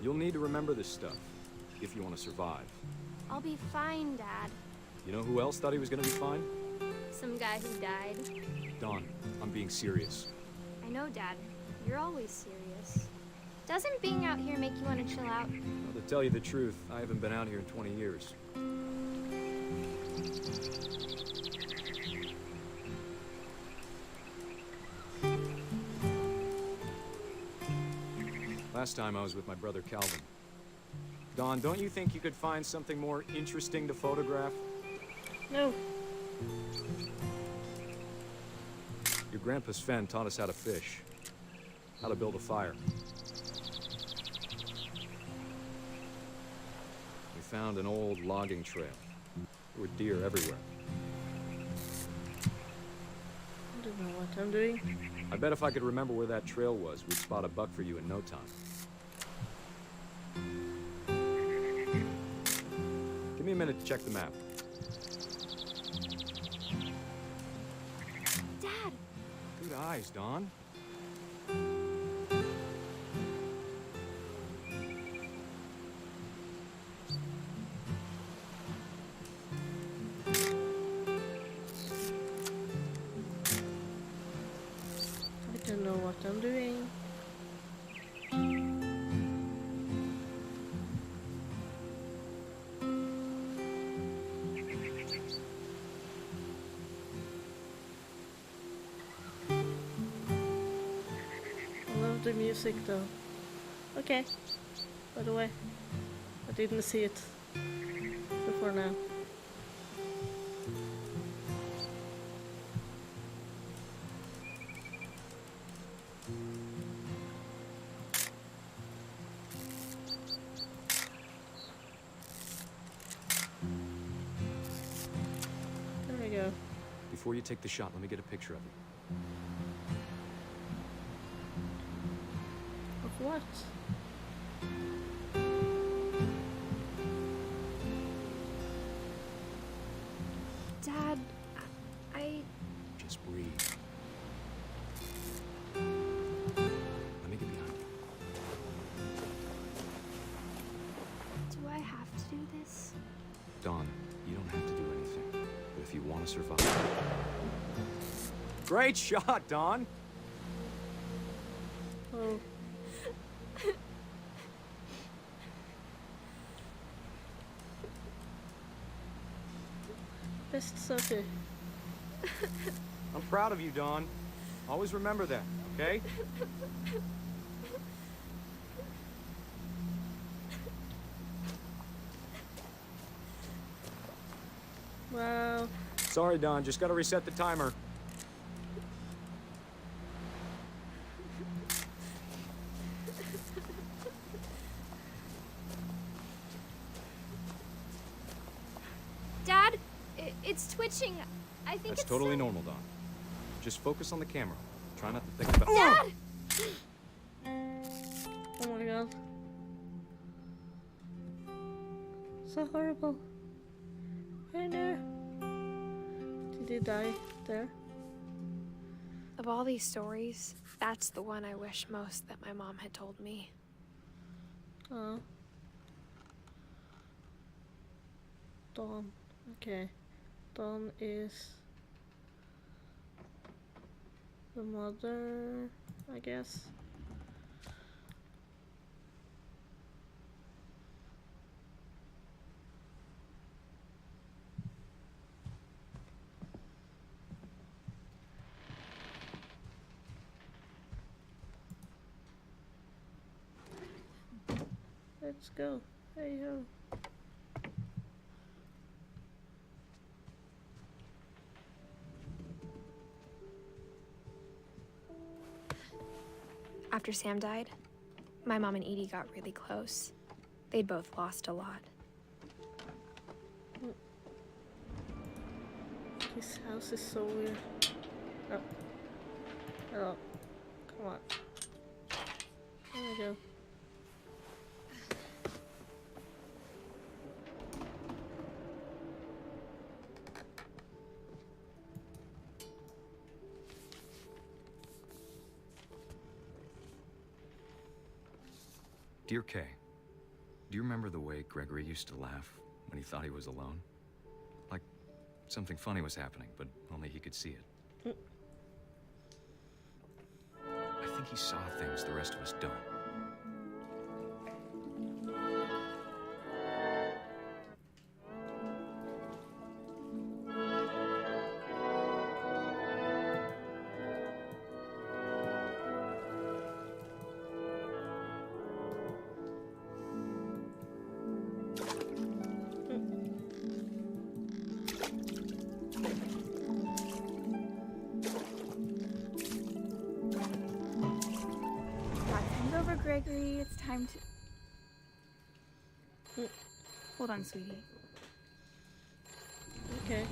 You'll need to remember this stuff. if you want to survive. I'll be fine, Dad. You know who else thought he was gonna be fine? Some guy who died. Dawn, I'm being serious. I know, Dad. You're always serious. Doesn't being out here make you want to chill out? Well, to tell you the truth, I haven't been out here in 20 years. Last time I was with my brother Calvin. Dawn, don't you think you could find something more interesting to photograph? No. Your grandpa Sven taught us how to fish, how to build a fire. We found an old logging trail. There were deer everywhere. I don't know what I'm doing. I bet if I could remember where that trail was, we'd spot a buck for you in no time. Give me a minute to check the map. Dad! Good eyes, Dawn. I don't know what I'm doing. I love the music though. Okay. By the way, I didn't see it before now. There we go. Before you take the shot, let me get a picture of you. Of what? Dad, I... Just breathe. Let me get behind you. Do I have to do this? Dawn, you don't have to do anything. But if you want to survive... Great shot, Dawn! Oh. Best Sophie. I'm proud of you, Dawn. Always remember that, okay? Wow. Sorry, Dawn. Just gotta reset the timer. Dad, it's twitching. I think That's it's totally normal, Dawn. Just focus on the camera. Try not to think about... Dad! Oh my god. So horrible. I know. Did he die there? Of all these stories, that's the one I wish most that my mom had told me. Oh. Dawn. Okay. Dawn is the mother, I guess. Let's go. Hey ho. After Sam died, my mom and Edie got really close. They'd both lost a lot. This house is so weird. Oh. Hello. Come on. There we go. Dear Kay, do Do you remember the way Gregory used to laugh when he thought he was alone? Like something funny was happening, but only he could see it. I think he saw things the rest of us don't. Gregory, it's time to... Hold on, sweetie. Okay.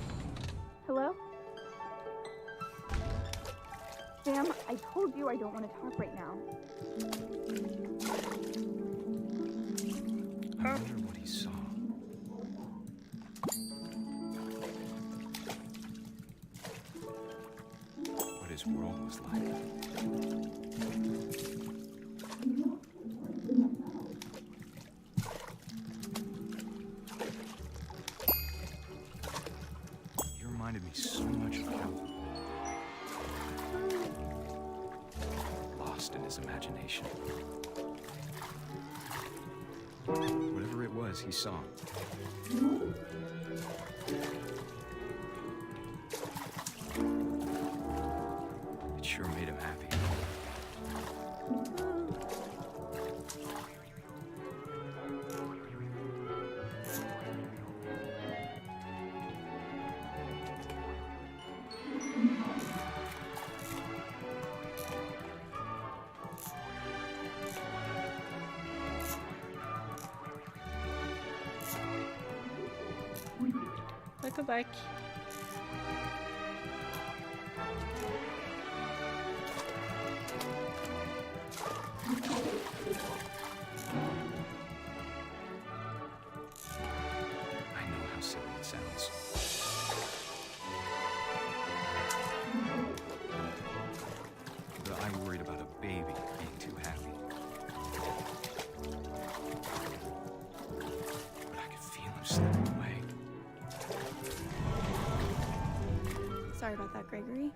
Hello? Sam, I told you I don't want to talk right now. I wonder what he saw. What his world was like. Reminded me so much of Calvin. Lost in his imagination. Whatever it was, he saw. It sure made him happy. Go back. I know how silly it sounds. But I worried about a baby being too happy. But I could feel him slipping away. Sorry about that, Gregory.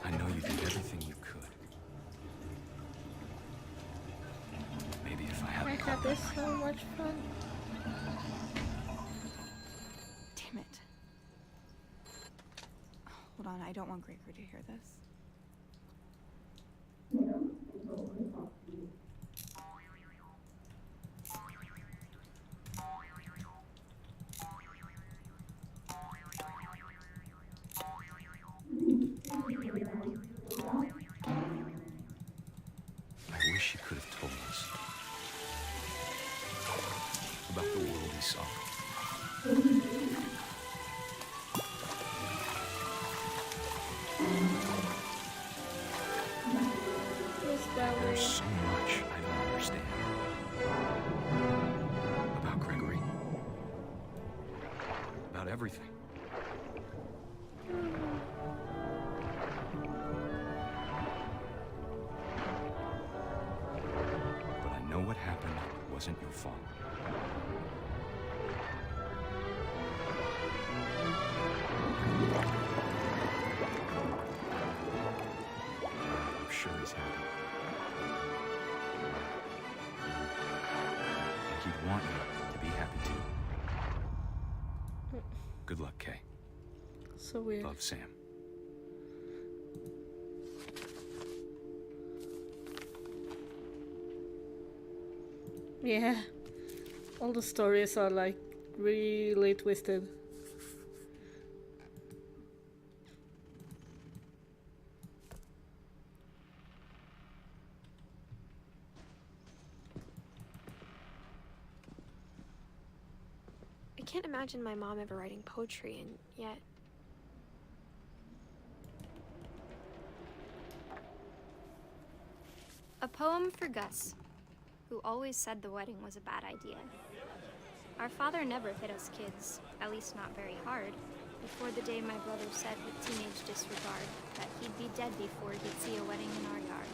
I know you did everything you could. Maybe if I I hadn't had this so much fun. Damn it. Hold on, I don't want Gregory to hear this. I wish he could have told us about the world he saw. There's so much I don't understand about Gregory, about everything. But I know what happened wasn't your fault. I'm sure he's happy. And he'd want you to be happy too. Good luck, Kay. So weird. Love, Sam. Yeah. All the stories are like really twisted. I can't imagine my mom ever writing poetry, and yet... A poem for Gus, who always said the wedding was a bad idea. Our father never hit us kids, at least not very hard, before the day my brother said with teenage disregard that he'd be dead before he'd see a wedding in our yard.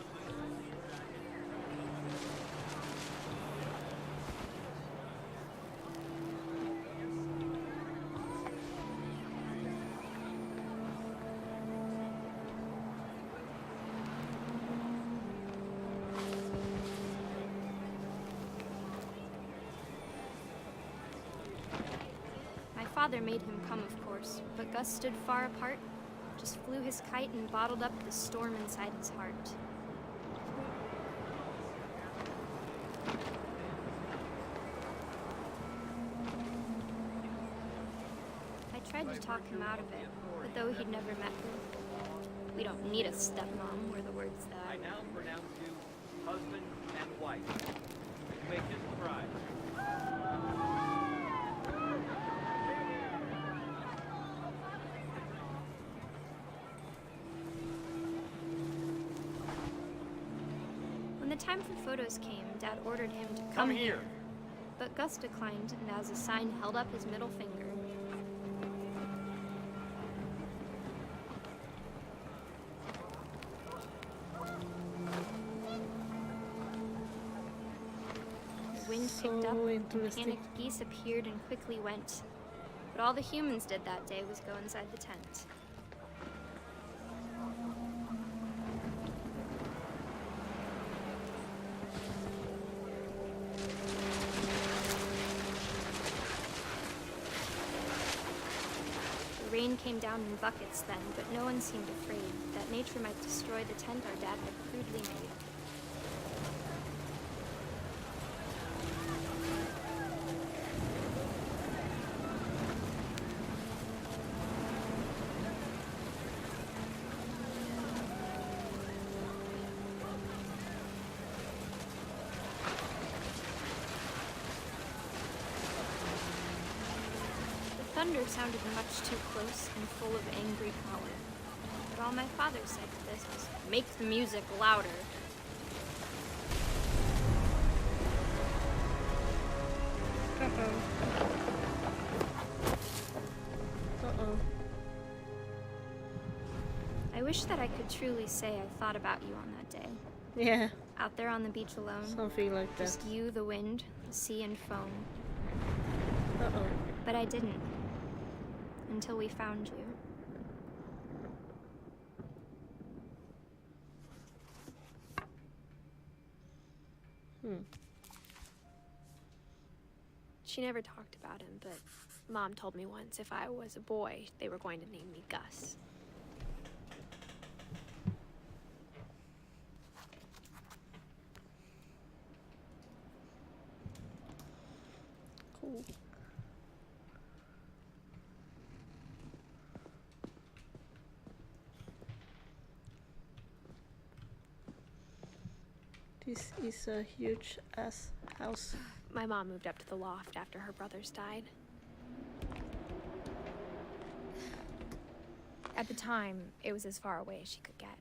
father made him come, of course, but Gus stood far apart, just flew his kite and bottled up the storm inside his heart. I tried to talk him out of it, but though he'd never met her, we don't need a stepmom, were the words that I now pronounce you husband and wife. You may kiss the bride. When the time for photos came, Dad ordered him to come here. But Gus declined, and as a sign held up his middle finger. The wind picked up, and panicked geese appeared and quickly went. But all the humans did that day was go inside the tent. The rain came down in buckets then, but no one seemed afraid that nature might destroy the tent our dad had crudely made. The thunder sounded much too close and full of angry power. But all my father said to this was, "Make the music louder." I wish that I could truly say I thought about you on that day. Yeah. Out there on the beach alone. Something like that. Just you, the wind, the sea, and foam. Uh-oh. But I didn't. Until we found you. She never talked about him, but Mom told me once if I was a boy, they were going to name me Gus. Cool. This is a huge ass house. My mom moved up to the loft after her brothers died. At the time, it was as far away as she could get.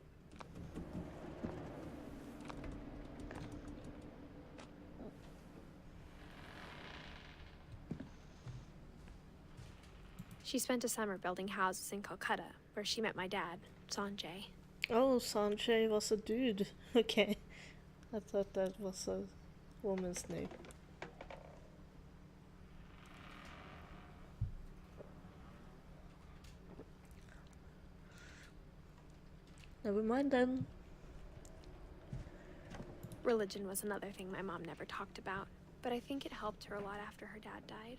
She spent a summer building houses in Calcutta, where she met my dad, Sanjay. Oh, Sanjay was a dude. Okay. I thought that was a woman's name. Never mind then. Religion was another thing my mom never talked about, but I think it helped her a lot after her dad died.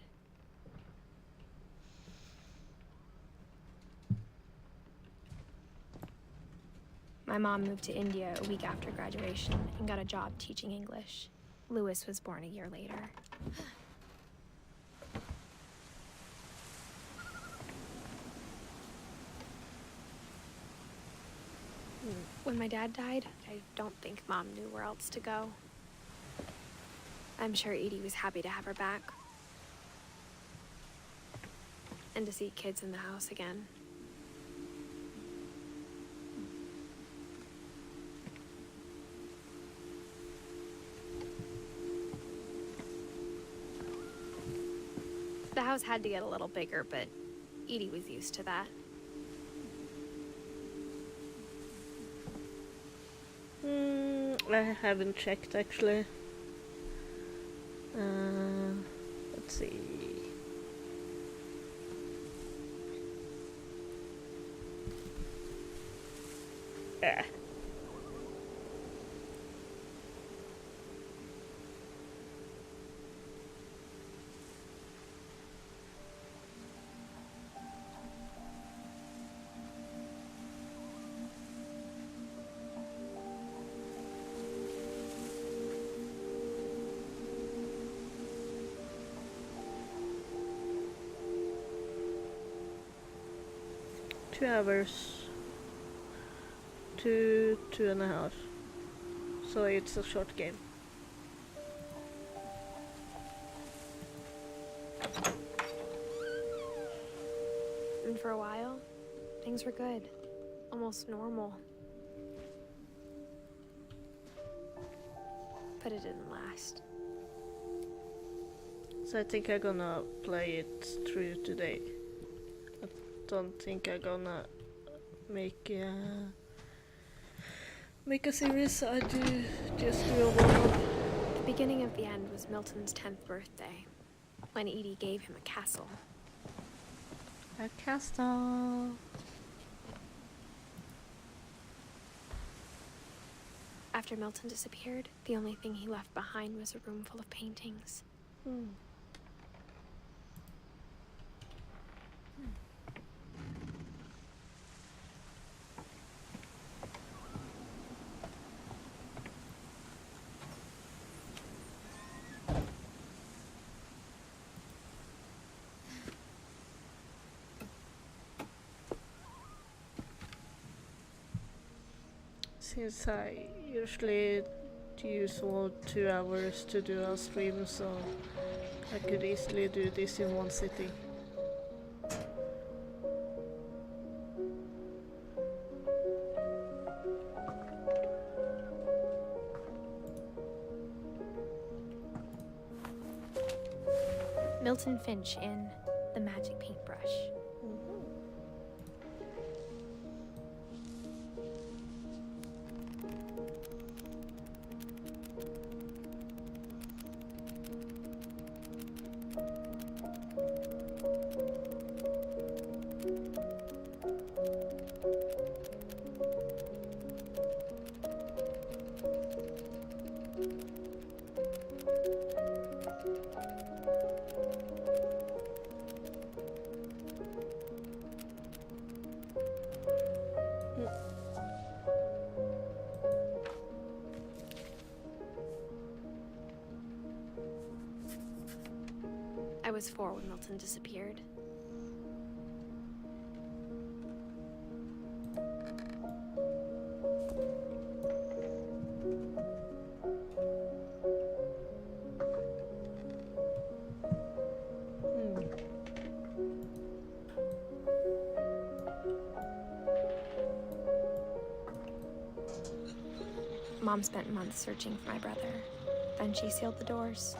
My mom moved to India a week after graduation and got a job teaching English. Louis was born a year later. When my dad died, I don't think Mom knew where else to go. I'm sure Edie was happy to have her back. And to see kids in the house again. The house had to get a little bigger, but Edie was used to that. I haven't checked actually. Let's see. Ah. 2 hours. 2.5. So it's a short game. And for a while, things were good. Almost normal. But it didn't last. So I think I'm gonna play it through today. I don't think I'm gonna make a series. I just do a one-off. The beginning of the end was Milton's 10th birthday, when Edie gave him a castle. A castle. After Milton disappeared, the only thing he left behind was a room full of paintings. Since I usually use all 2 hours to do a stream, so I could easily do this in one sitting. Milton Finch in The Magic Paintbrush. I was 4 when Milton disappeared. Mom spent months searching for my brother. Then she sealed the doors.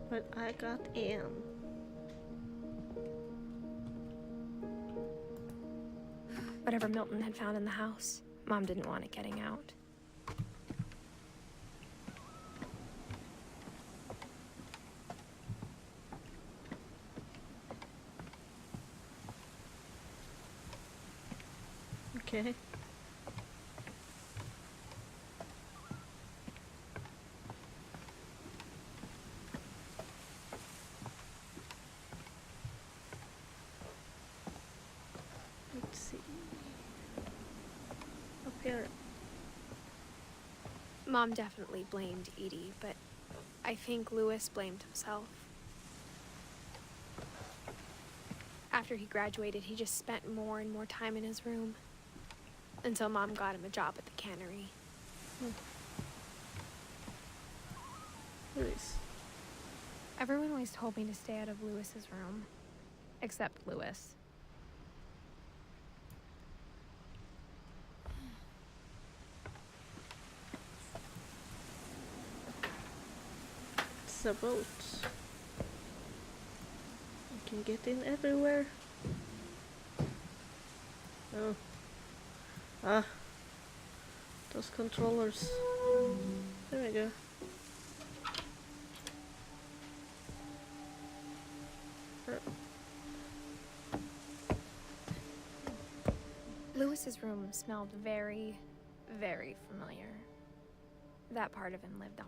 But I got in. Whatever Milton had found in the house, Mom didn't want it getting out. Okay. Let's see. Up here. Mom definitely blamed Edie, but I think Lewis blamed himself. After he graduated, he just spent more and more time in his room. Until Mom got him a job at the cannery. Lewis. Everyone always told me to stay out of Lewis's room. Except Lewis. It's a boat. You can get in everywhere. Oh. Ah. Those controllers. There we go. Lewis's room smelled very, very familiar. That part of him lived on.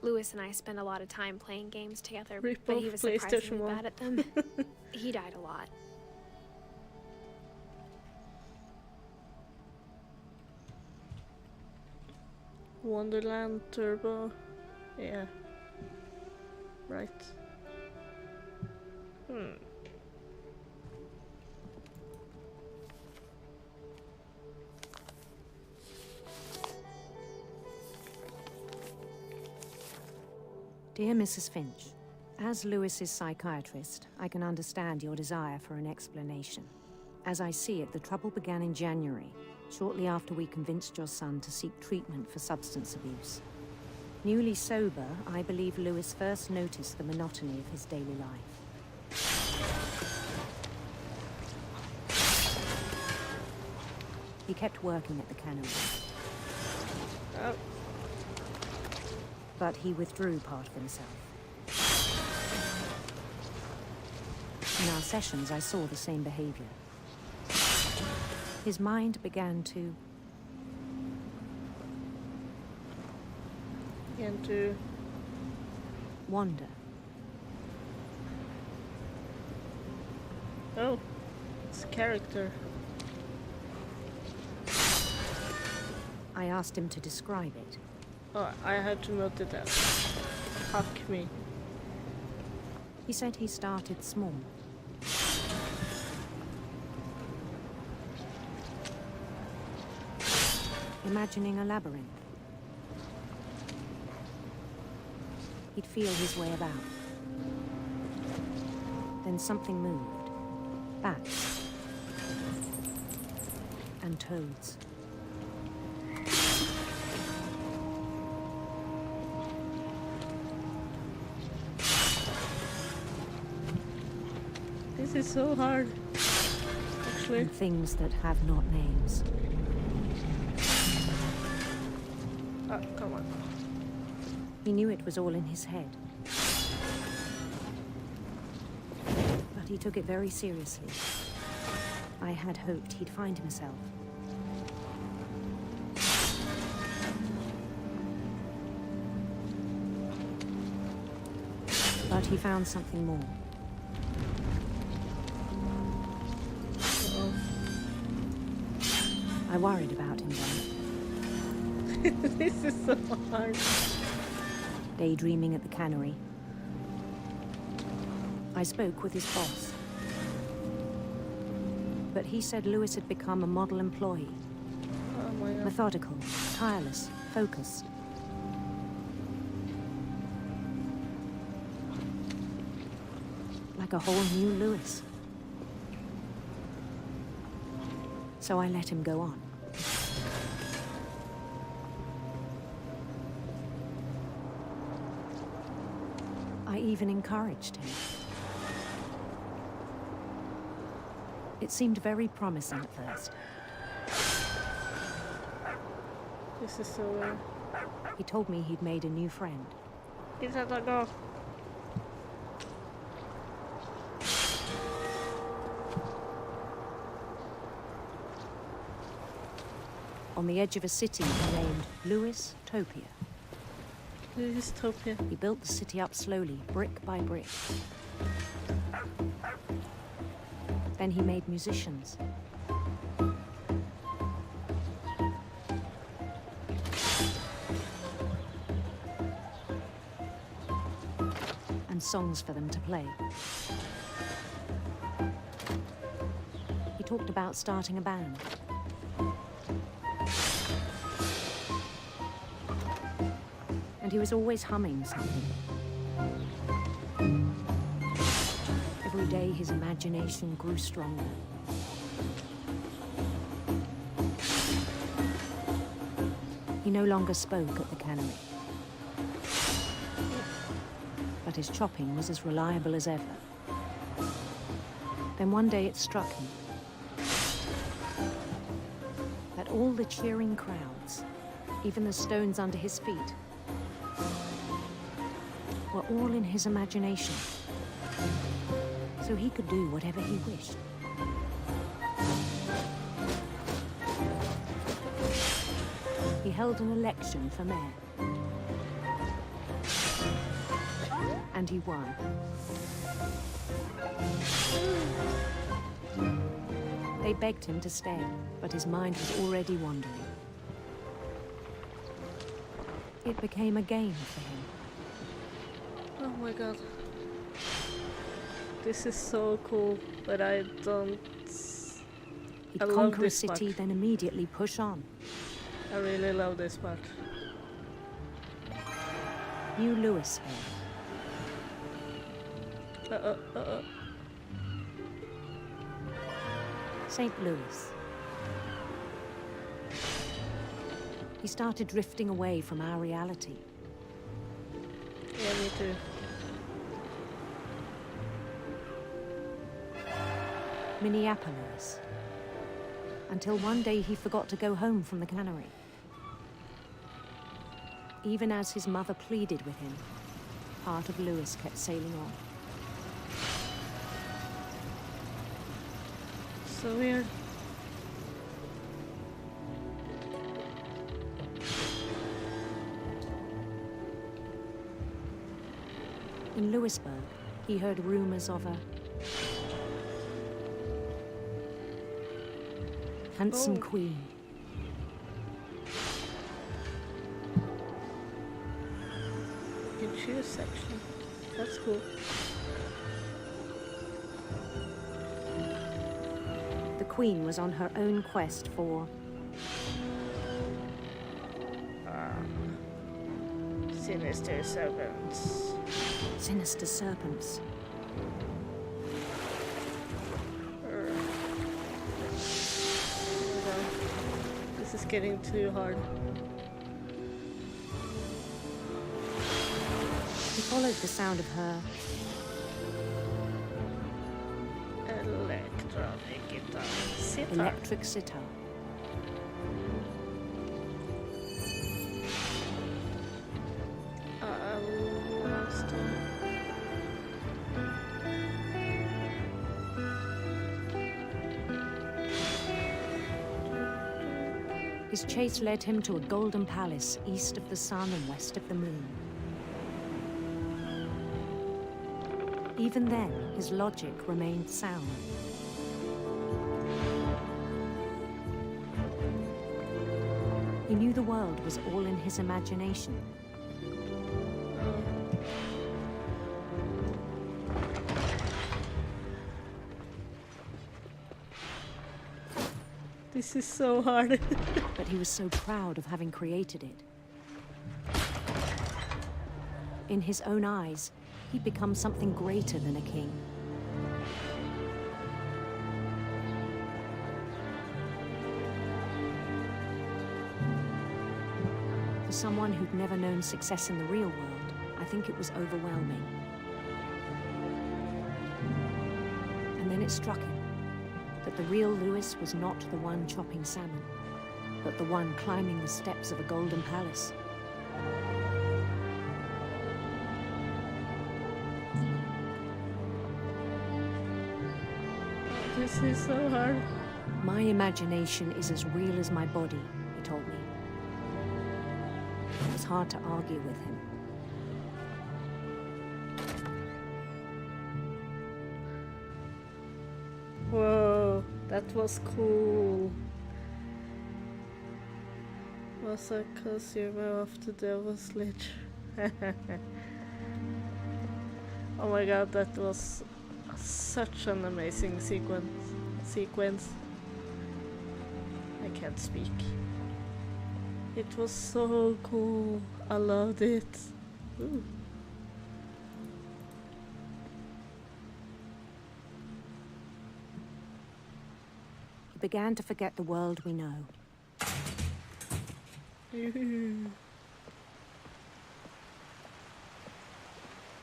Lewis and I spent a lot of time playing games together, but he was surprisingly bad at them. He died a lot. Wonderland Turbo. Yeah. Right. Dear Mrs. Finch, as Lewis's psychiatrist, I can understand your desire for an explanation. As I see it, the trouble began in January, shortly after we convinced your son to seek treatment for substance abuse. Newly sober, I believe Lewis first noticed the monotony of his daily life. He kept working at the cannery. Oh. But he withdrew part of himself. In our sessions, I saw the same behavior. His mind began to wander. Oh, it's a character. I asked him to describe it. Oh, I had to multitask. Fuck me. He said he started small. Imagining a labyrinth. He'd feel his way about. Then something moved. Bats. And toads. This is so hard, actually. And things that have not names. Oh, come on. He knew it was all in his head. But he took it very seriously. I had hoped he'd find himself. But he found something more. I worried about him then. This is so hard. Daydreaming at the cannery. I spoke with his boss. But he said Lewis had become a model employee. Oh my God. Methodical, tireless, focused. Like a whole new Lewis. So I let him go on. I even encouraged him. It seemed very promising at first. This is so weird. He told me he'd made a new friend. Is that a go? On the edge of a city named Lewis Topia. Lewis Topia. He built the city up slowly, brick by brick. Then he made musicians. And songs for them to play. He talked about starting a band. And he was always humming something. Every day his imagination grew stronger. He no longer spoke at the cannery. But his chopping was as reliable as ever. Then one day it struck him that all the cheering crowds, even the stones under his feet, were all in his imagination, so he could do whatever he wished. He held an election for mayor, and he won. They begged him to stay, but his mind was already wandering. It became a game for him. Oh my god. This is so cool, but I don't... He'd I love conquer a this city, part. then immediately push on. I really love this part. New Louisville. St. Louis. He started drifting away from our reality. Yeah, me too. Minneapolis. Until one day he forgot to go home from the cannery. Even as his mother pleaded with him, part of Louis kept sailing on. So weird. In Louisburg, he heard rumors of a handsome queen. You can choose actually. That's cool. The queen was on her own quest for sinister serpents. Sinister serpents. This is getting too hard. He followed the sound of her electronic guitar. Sitar. electric sitar. His chase led him to a golden palace east of the sun and west of the moon. Even then, his logic remained sound. He knew the world was all in his imagination. This is so hard. But he was so proud of having created it. In his own eyes, he'd become something greater than a king. For someone who'd never known success in the real world, I think it was overwhelming. And then it struck him that the real Louis was not the one chopping salmon, but the one climbing the steps of a golden palace. This is so hard. My imagination is as real as my body, he told me. It was hard to argue with him. Whoa, that was cool. Was a consumer of the devil's lich. Oh my god, that was such an amazing sequence. I can't speak. It was so cool. I loved it. Ooh. He began to forget the world we know.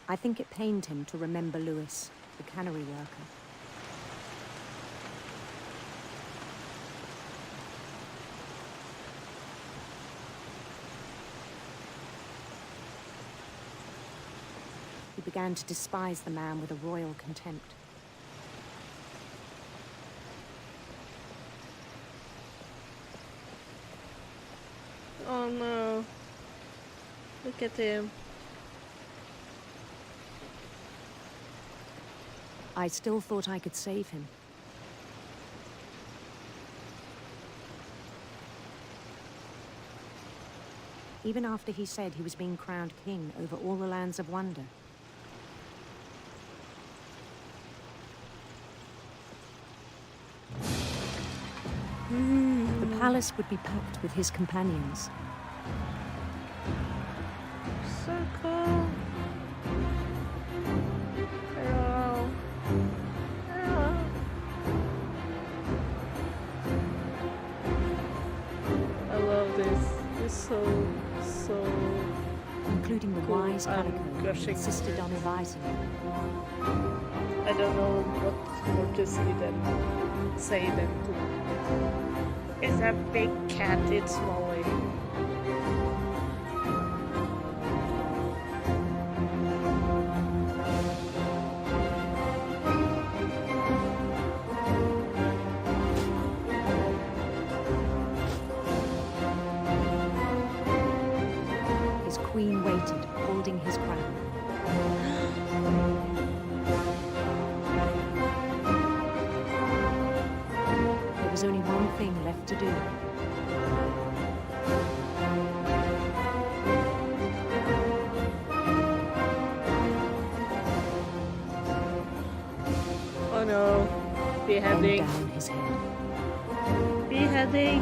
I think it pained him to remember Louis, the cannery worker. He began to despise the man with a royal contempt. Oh no. Look at him. I still thought I could save him. even after he said he was being crowned king over all the lands of wonder. The palace would be packed with his companions. So cool. Hello. Hello. I love this. It's so including the cool. wise Calico who Gushing. insisted on advising him. I don't know what more to see than say than cool. It's a big cat, it's Molly. His queen waited, holding his crown. There was only one thing left to do. Oh no, beheading. Bend down his head. Beheading.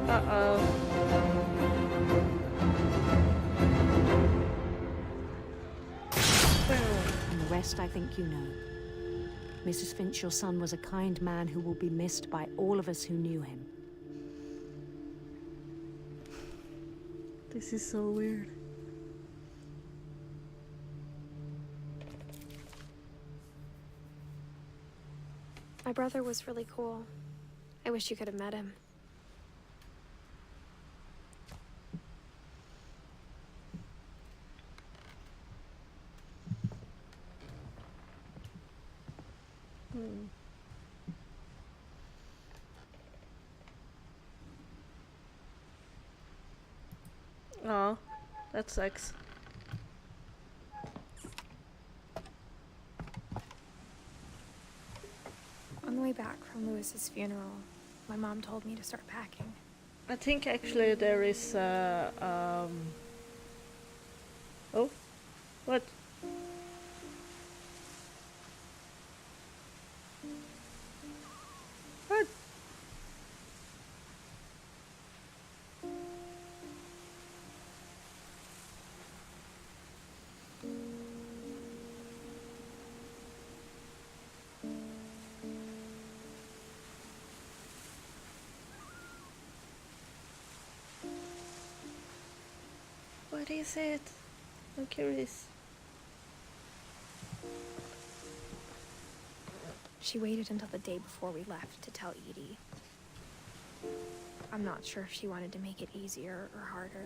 Uh-oh. And the rest I think you know. Mrs. Finch, your son was a kind man who will be missed by all of us who knew him. This is so weird. My brother was really cool. I wish you could have met him. Oh, that sucks. On the way back from Lewis's funeral, my mom told me to start packing. I think actually there is oh, what? What? What is it? I'm curious. She waited until the day before we left to tell Edie. I'm not sure if she wanted to make it easier or harder.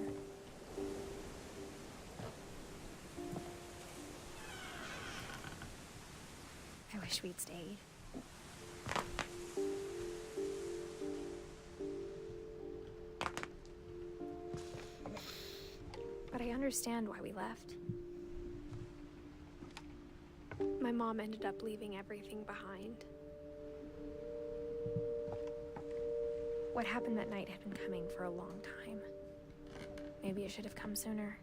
I wish we'd stayed. But I understand why we left. My mom ended up leaving everything behind. What happened that night had been coming for a long time. Maybe it should have come sooner.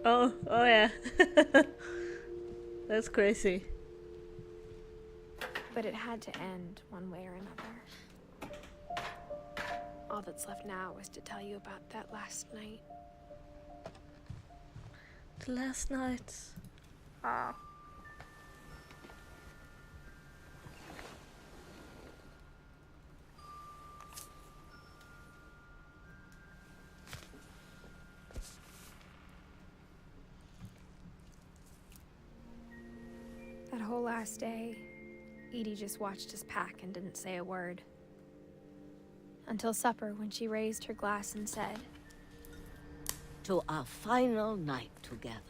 Oh yeah. That's crazy. But it had to end one way or another. All that's left now is to tell you about that last night. The last night. Ah. That whole last day, Edie just watched us pack and didn't say a word. Until supper, when she raised her glass and said, "To our final night together,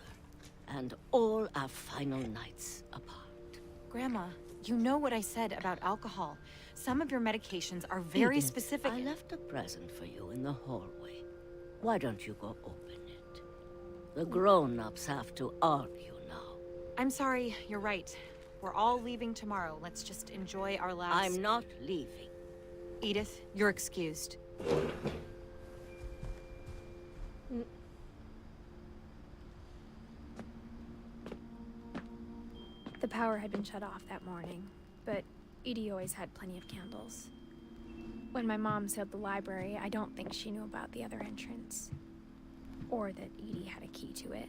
and all our final nights apart." Grandma, you know what I said about alcohol. Some of your medications are very Edith, specific. I left a present for you in the hallway. Why don't you go open it? The grown-ups have to argue now. I'm sorry, you're right. We're all leaving tomorrow. Let's just enjoy our last... I'm not leaving. Edith, you're excused. The power had been shut off that morning, but Edie always had plenty of candles. When my mom sealed the library, I don't think she knew about the other entrance, or that Edie had a key to it.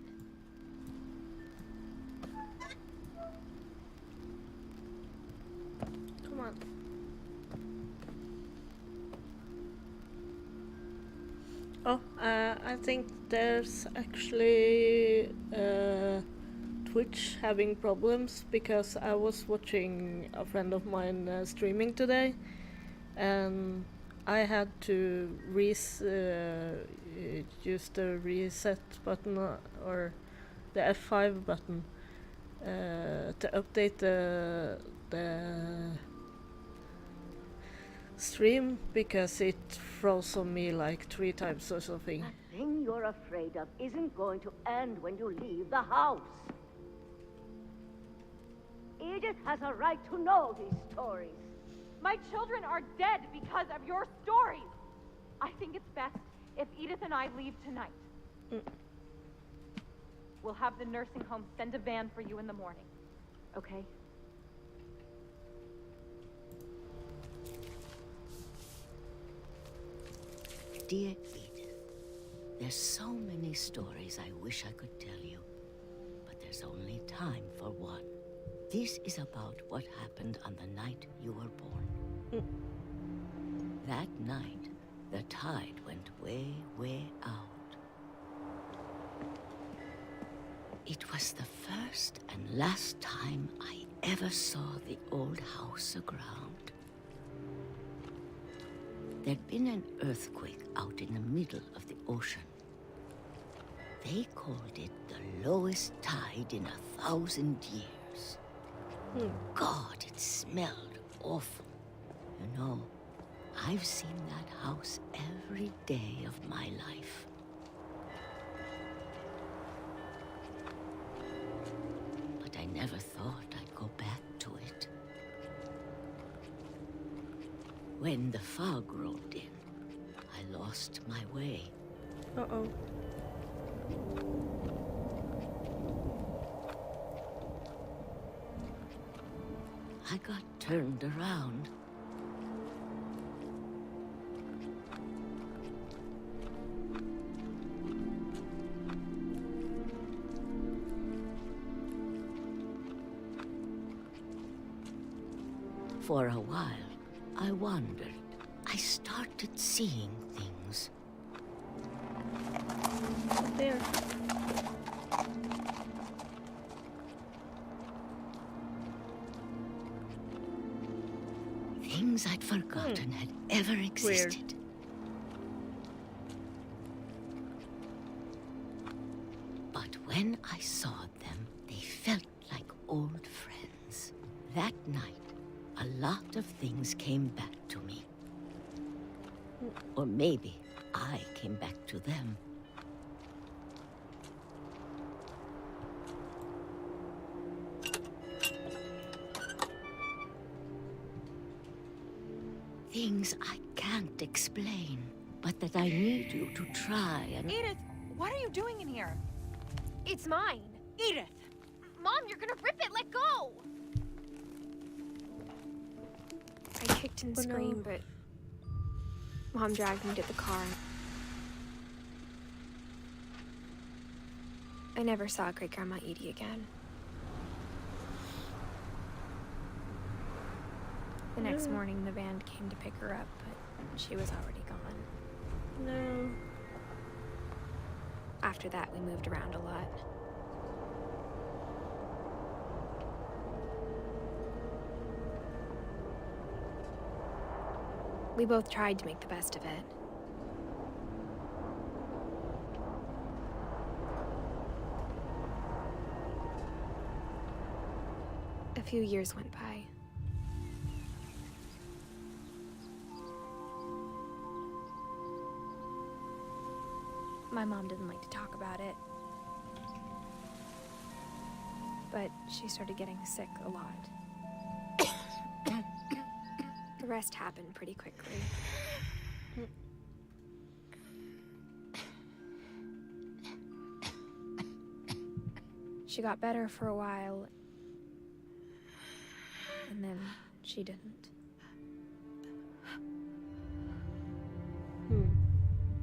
Come on. Oh, I think there's actually Twitch having problems because I was watching a friend of mine streaming today, and I had to use the reset button or the F5 button to update the stream because it froze on me like 3 times or something. The thing you're afraid of isn't going to end when you leave the house. Edith has a right to know these stories. My children are dead because of your stories. I think it's best if Edith and I leave tonight. We'll have the nursing home send a van for you in the morning, okay? Dear Edith, there's so many stories I wish I could tell you, but there's only time for one. This is about what happened on the night you were born. That night, the tide went way, way out. It was the first and last time I ever saw the old house aground. There'd been an earthquake out in the middle of the ocean. They called it the lowest tide in 1,000 years. God, it smelled awful. You know, I've seen that house every day of my life. But I never thought I'd go back to it. When the fog rolled in, I lost my way. Uh-oh. I got turned around. For a while, I wondered. I started seeing things. There. Things I'd forgotten had ever existed. But when I saw them, they felt like old friends. That night, a lot of things came back to me. Or maybe I came back to them. Things I can't explain, but that I need you to try and... Edith, what are you doing in here? It's mine. Edith! Mom, you're gonna rip it! Let go! I kicked and screamed, but Mom dragged me to the car. I never saw Great-Grandma Edie again. The next morning, the van came to pick her up, but she was already gone. No. After that, we moved around a lot. We both tried to make the best of it. A few years went by. My mom didn't like to talk about it. but she started getting sick a lot. The rest happened pretty quickly. She got better for a while, and then she didn't.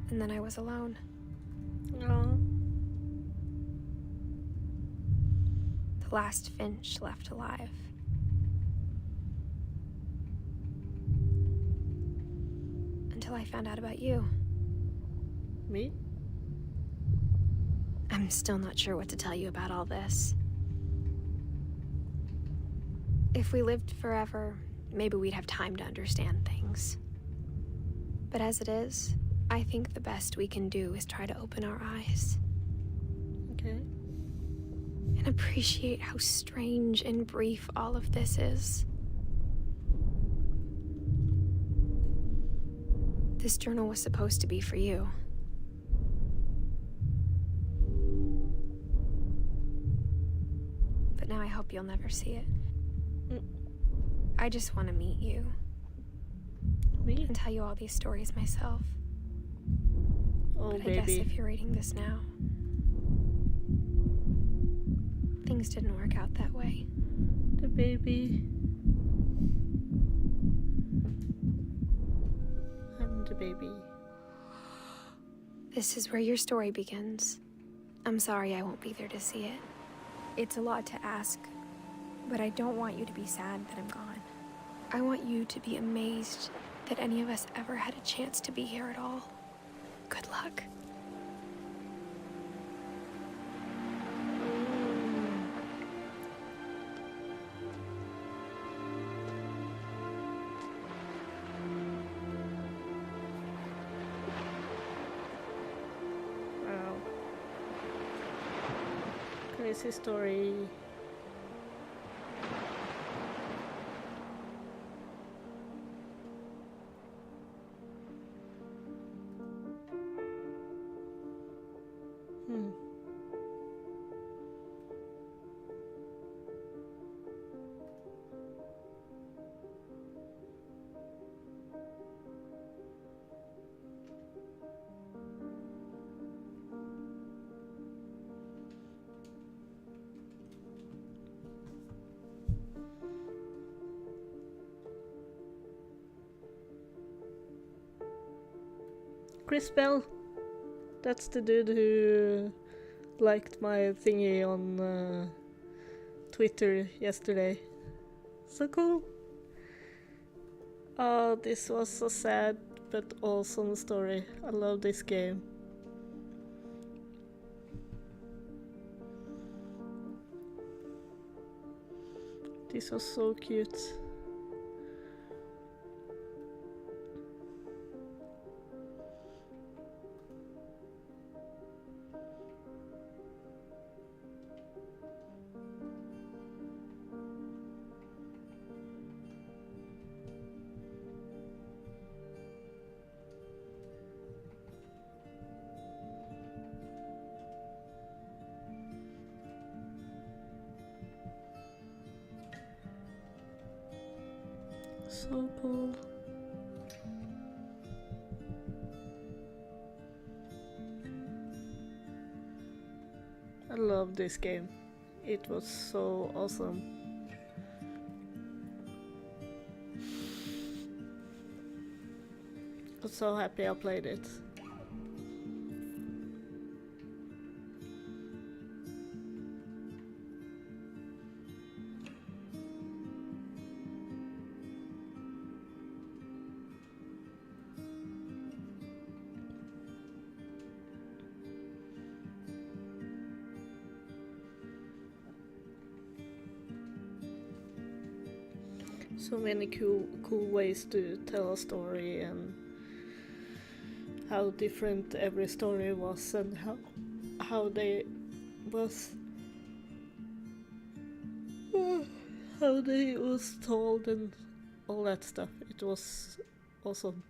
And then I was alone. No. The last Finch left alive. Until I found out about you. Me? I'm still not sure what to tell you about all this. If we lived forever, maybe we'd have time to understand things. But as it is, I think the best we can do is try to open our eyes. Okay. And appreciate how strange and brief all of this is. This journal was supposed to be for you. But now I hope you'll never see it. I just want to meet you. Me? And tell you all these stories myself. Oh, but baby. I guess if you're reading this now, things didn't work out that way. The baby. I'm the baby. This is where your story begins. I'm sorry I won't be there to see it. It's a lot to ask, but I don't want you to be sad that I'm gone. I want you to be amazed that any of us ever had a chance to be here at all. Good luck. Wow. Crazy story. Chris Bell. That's the dude who liked my thingy on Twitter yesterday. So cool. Oh, this was a sad but awesome story. I love this game. This was so cute. So cool. I love this game. It was so awesome. I'm so happy I played it. So many cool ways to tell a story, and how different every story was, and how they was how they was told and all that stuff. It was awesome.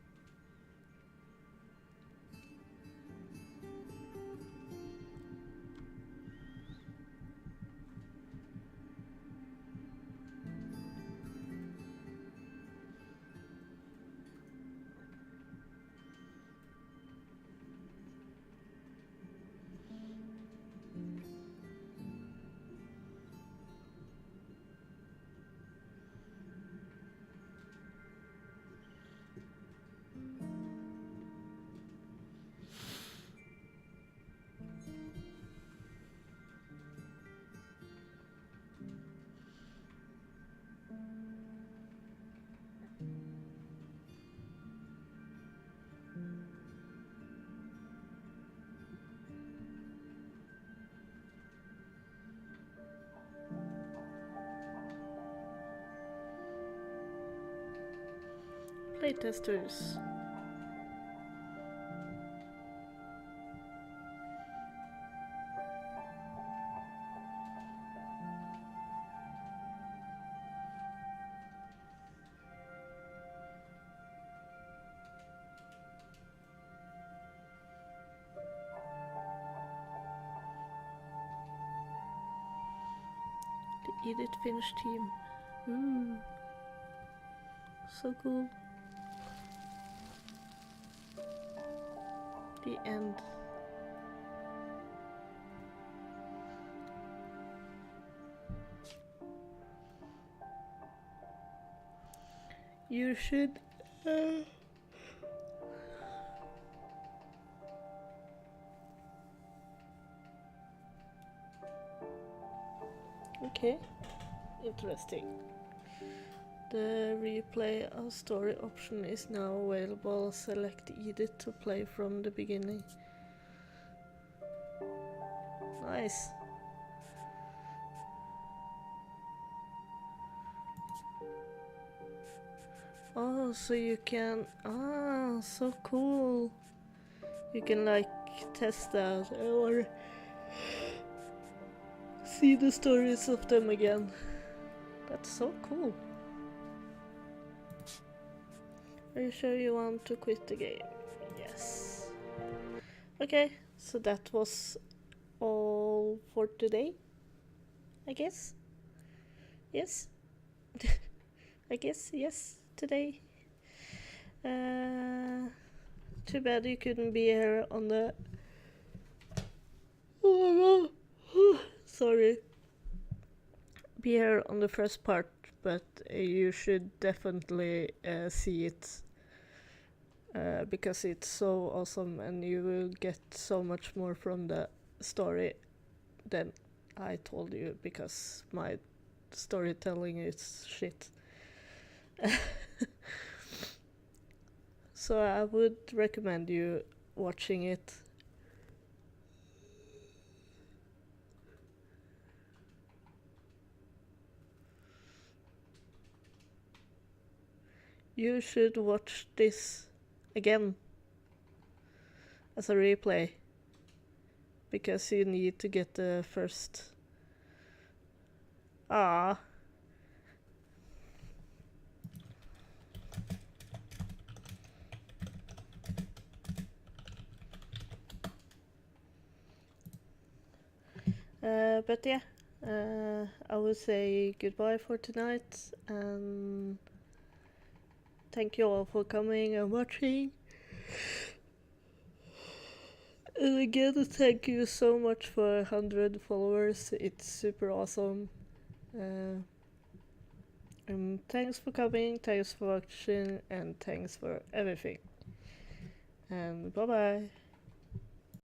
Playtesters. The Edith Finch team. Ooh. So cool. The end. You should okay, interesting. The replay a story option is now available. Select Edith to play from the beginning. Nice. Oh, so you can... Ah, so cool. You can like test out or see the stories of them again. That's so cool. Are you sure you want to quit the game? Yes. Okay, so that was all for today, I guess. Yes. I guess, yes, today. Too bad you couldn't be here on the... Sorry. Be here on the first part, but you should definitely see it. Because it's so awesome and you will get so much more from the story than I told you, because my storytelling is shit. So I would recommend you watching it. You should watch this again as a replay, because you need to get the first... Ah. But yeah, I would say goodbye for tonight, and thank you all for coming and watching. And again, thank you so much for 100 followers, it's super awesome. And thanks for coming, thanks for watching, and thanks for everything. And bye bye.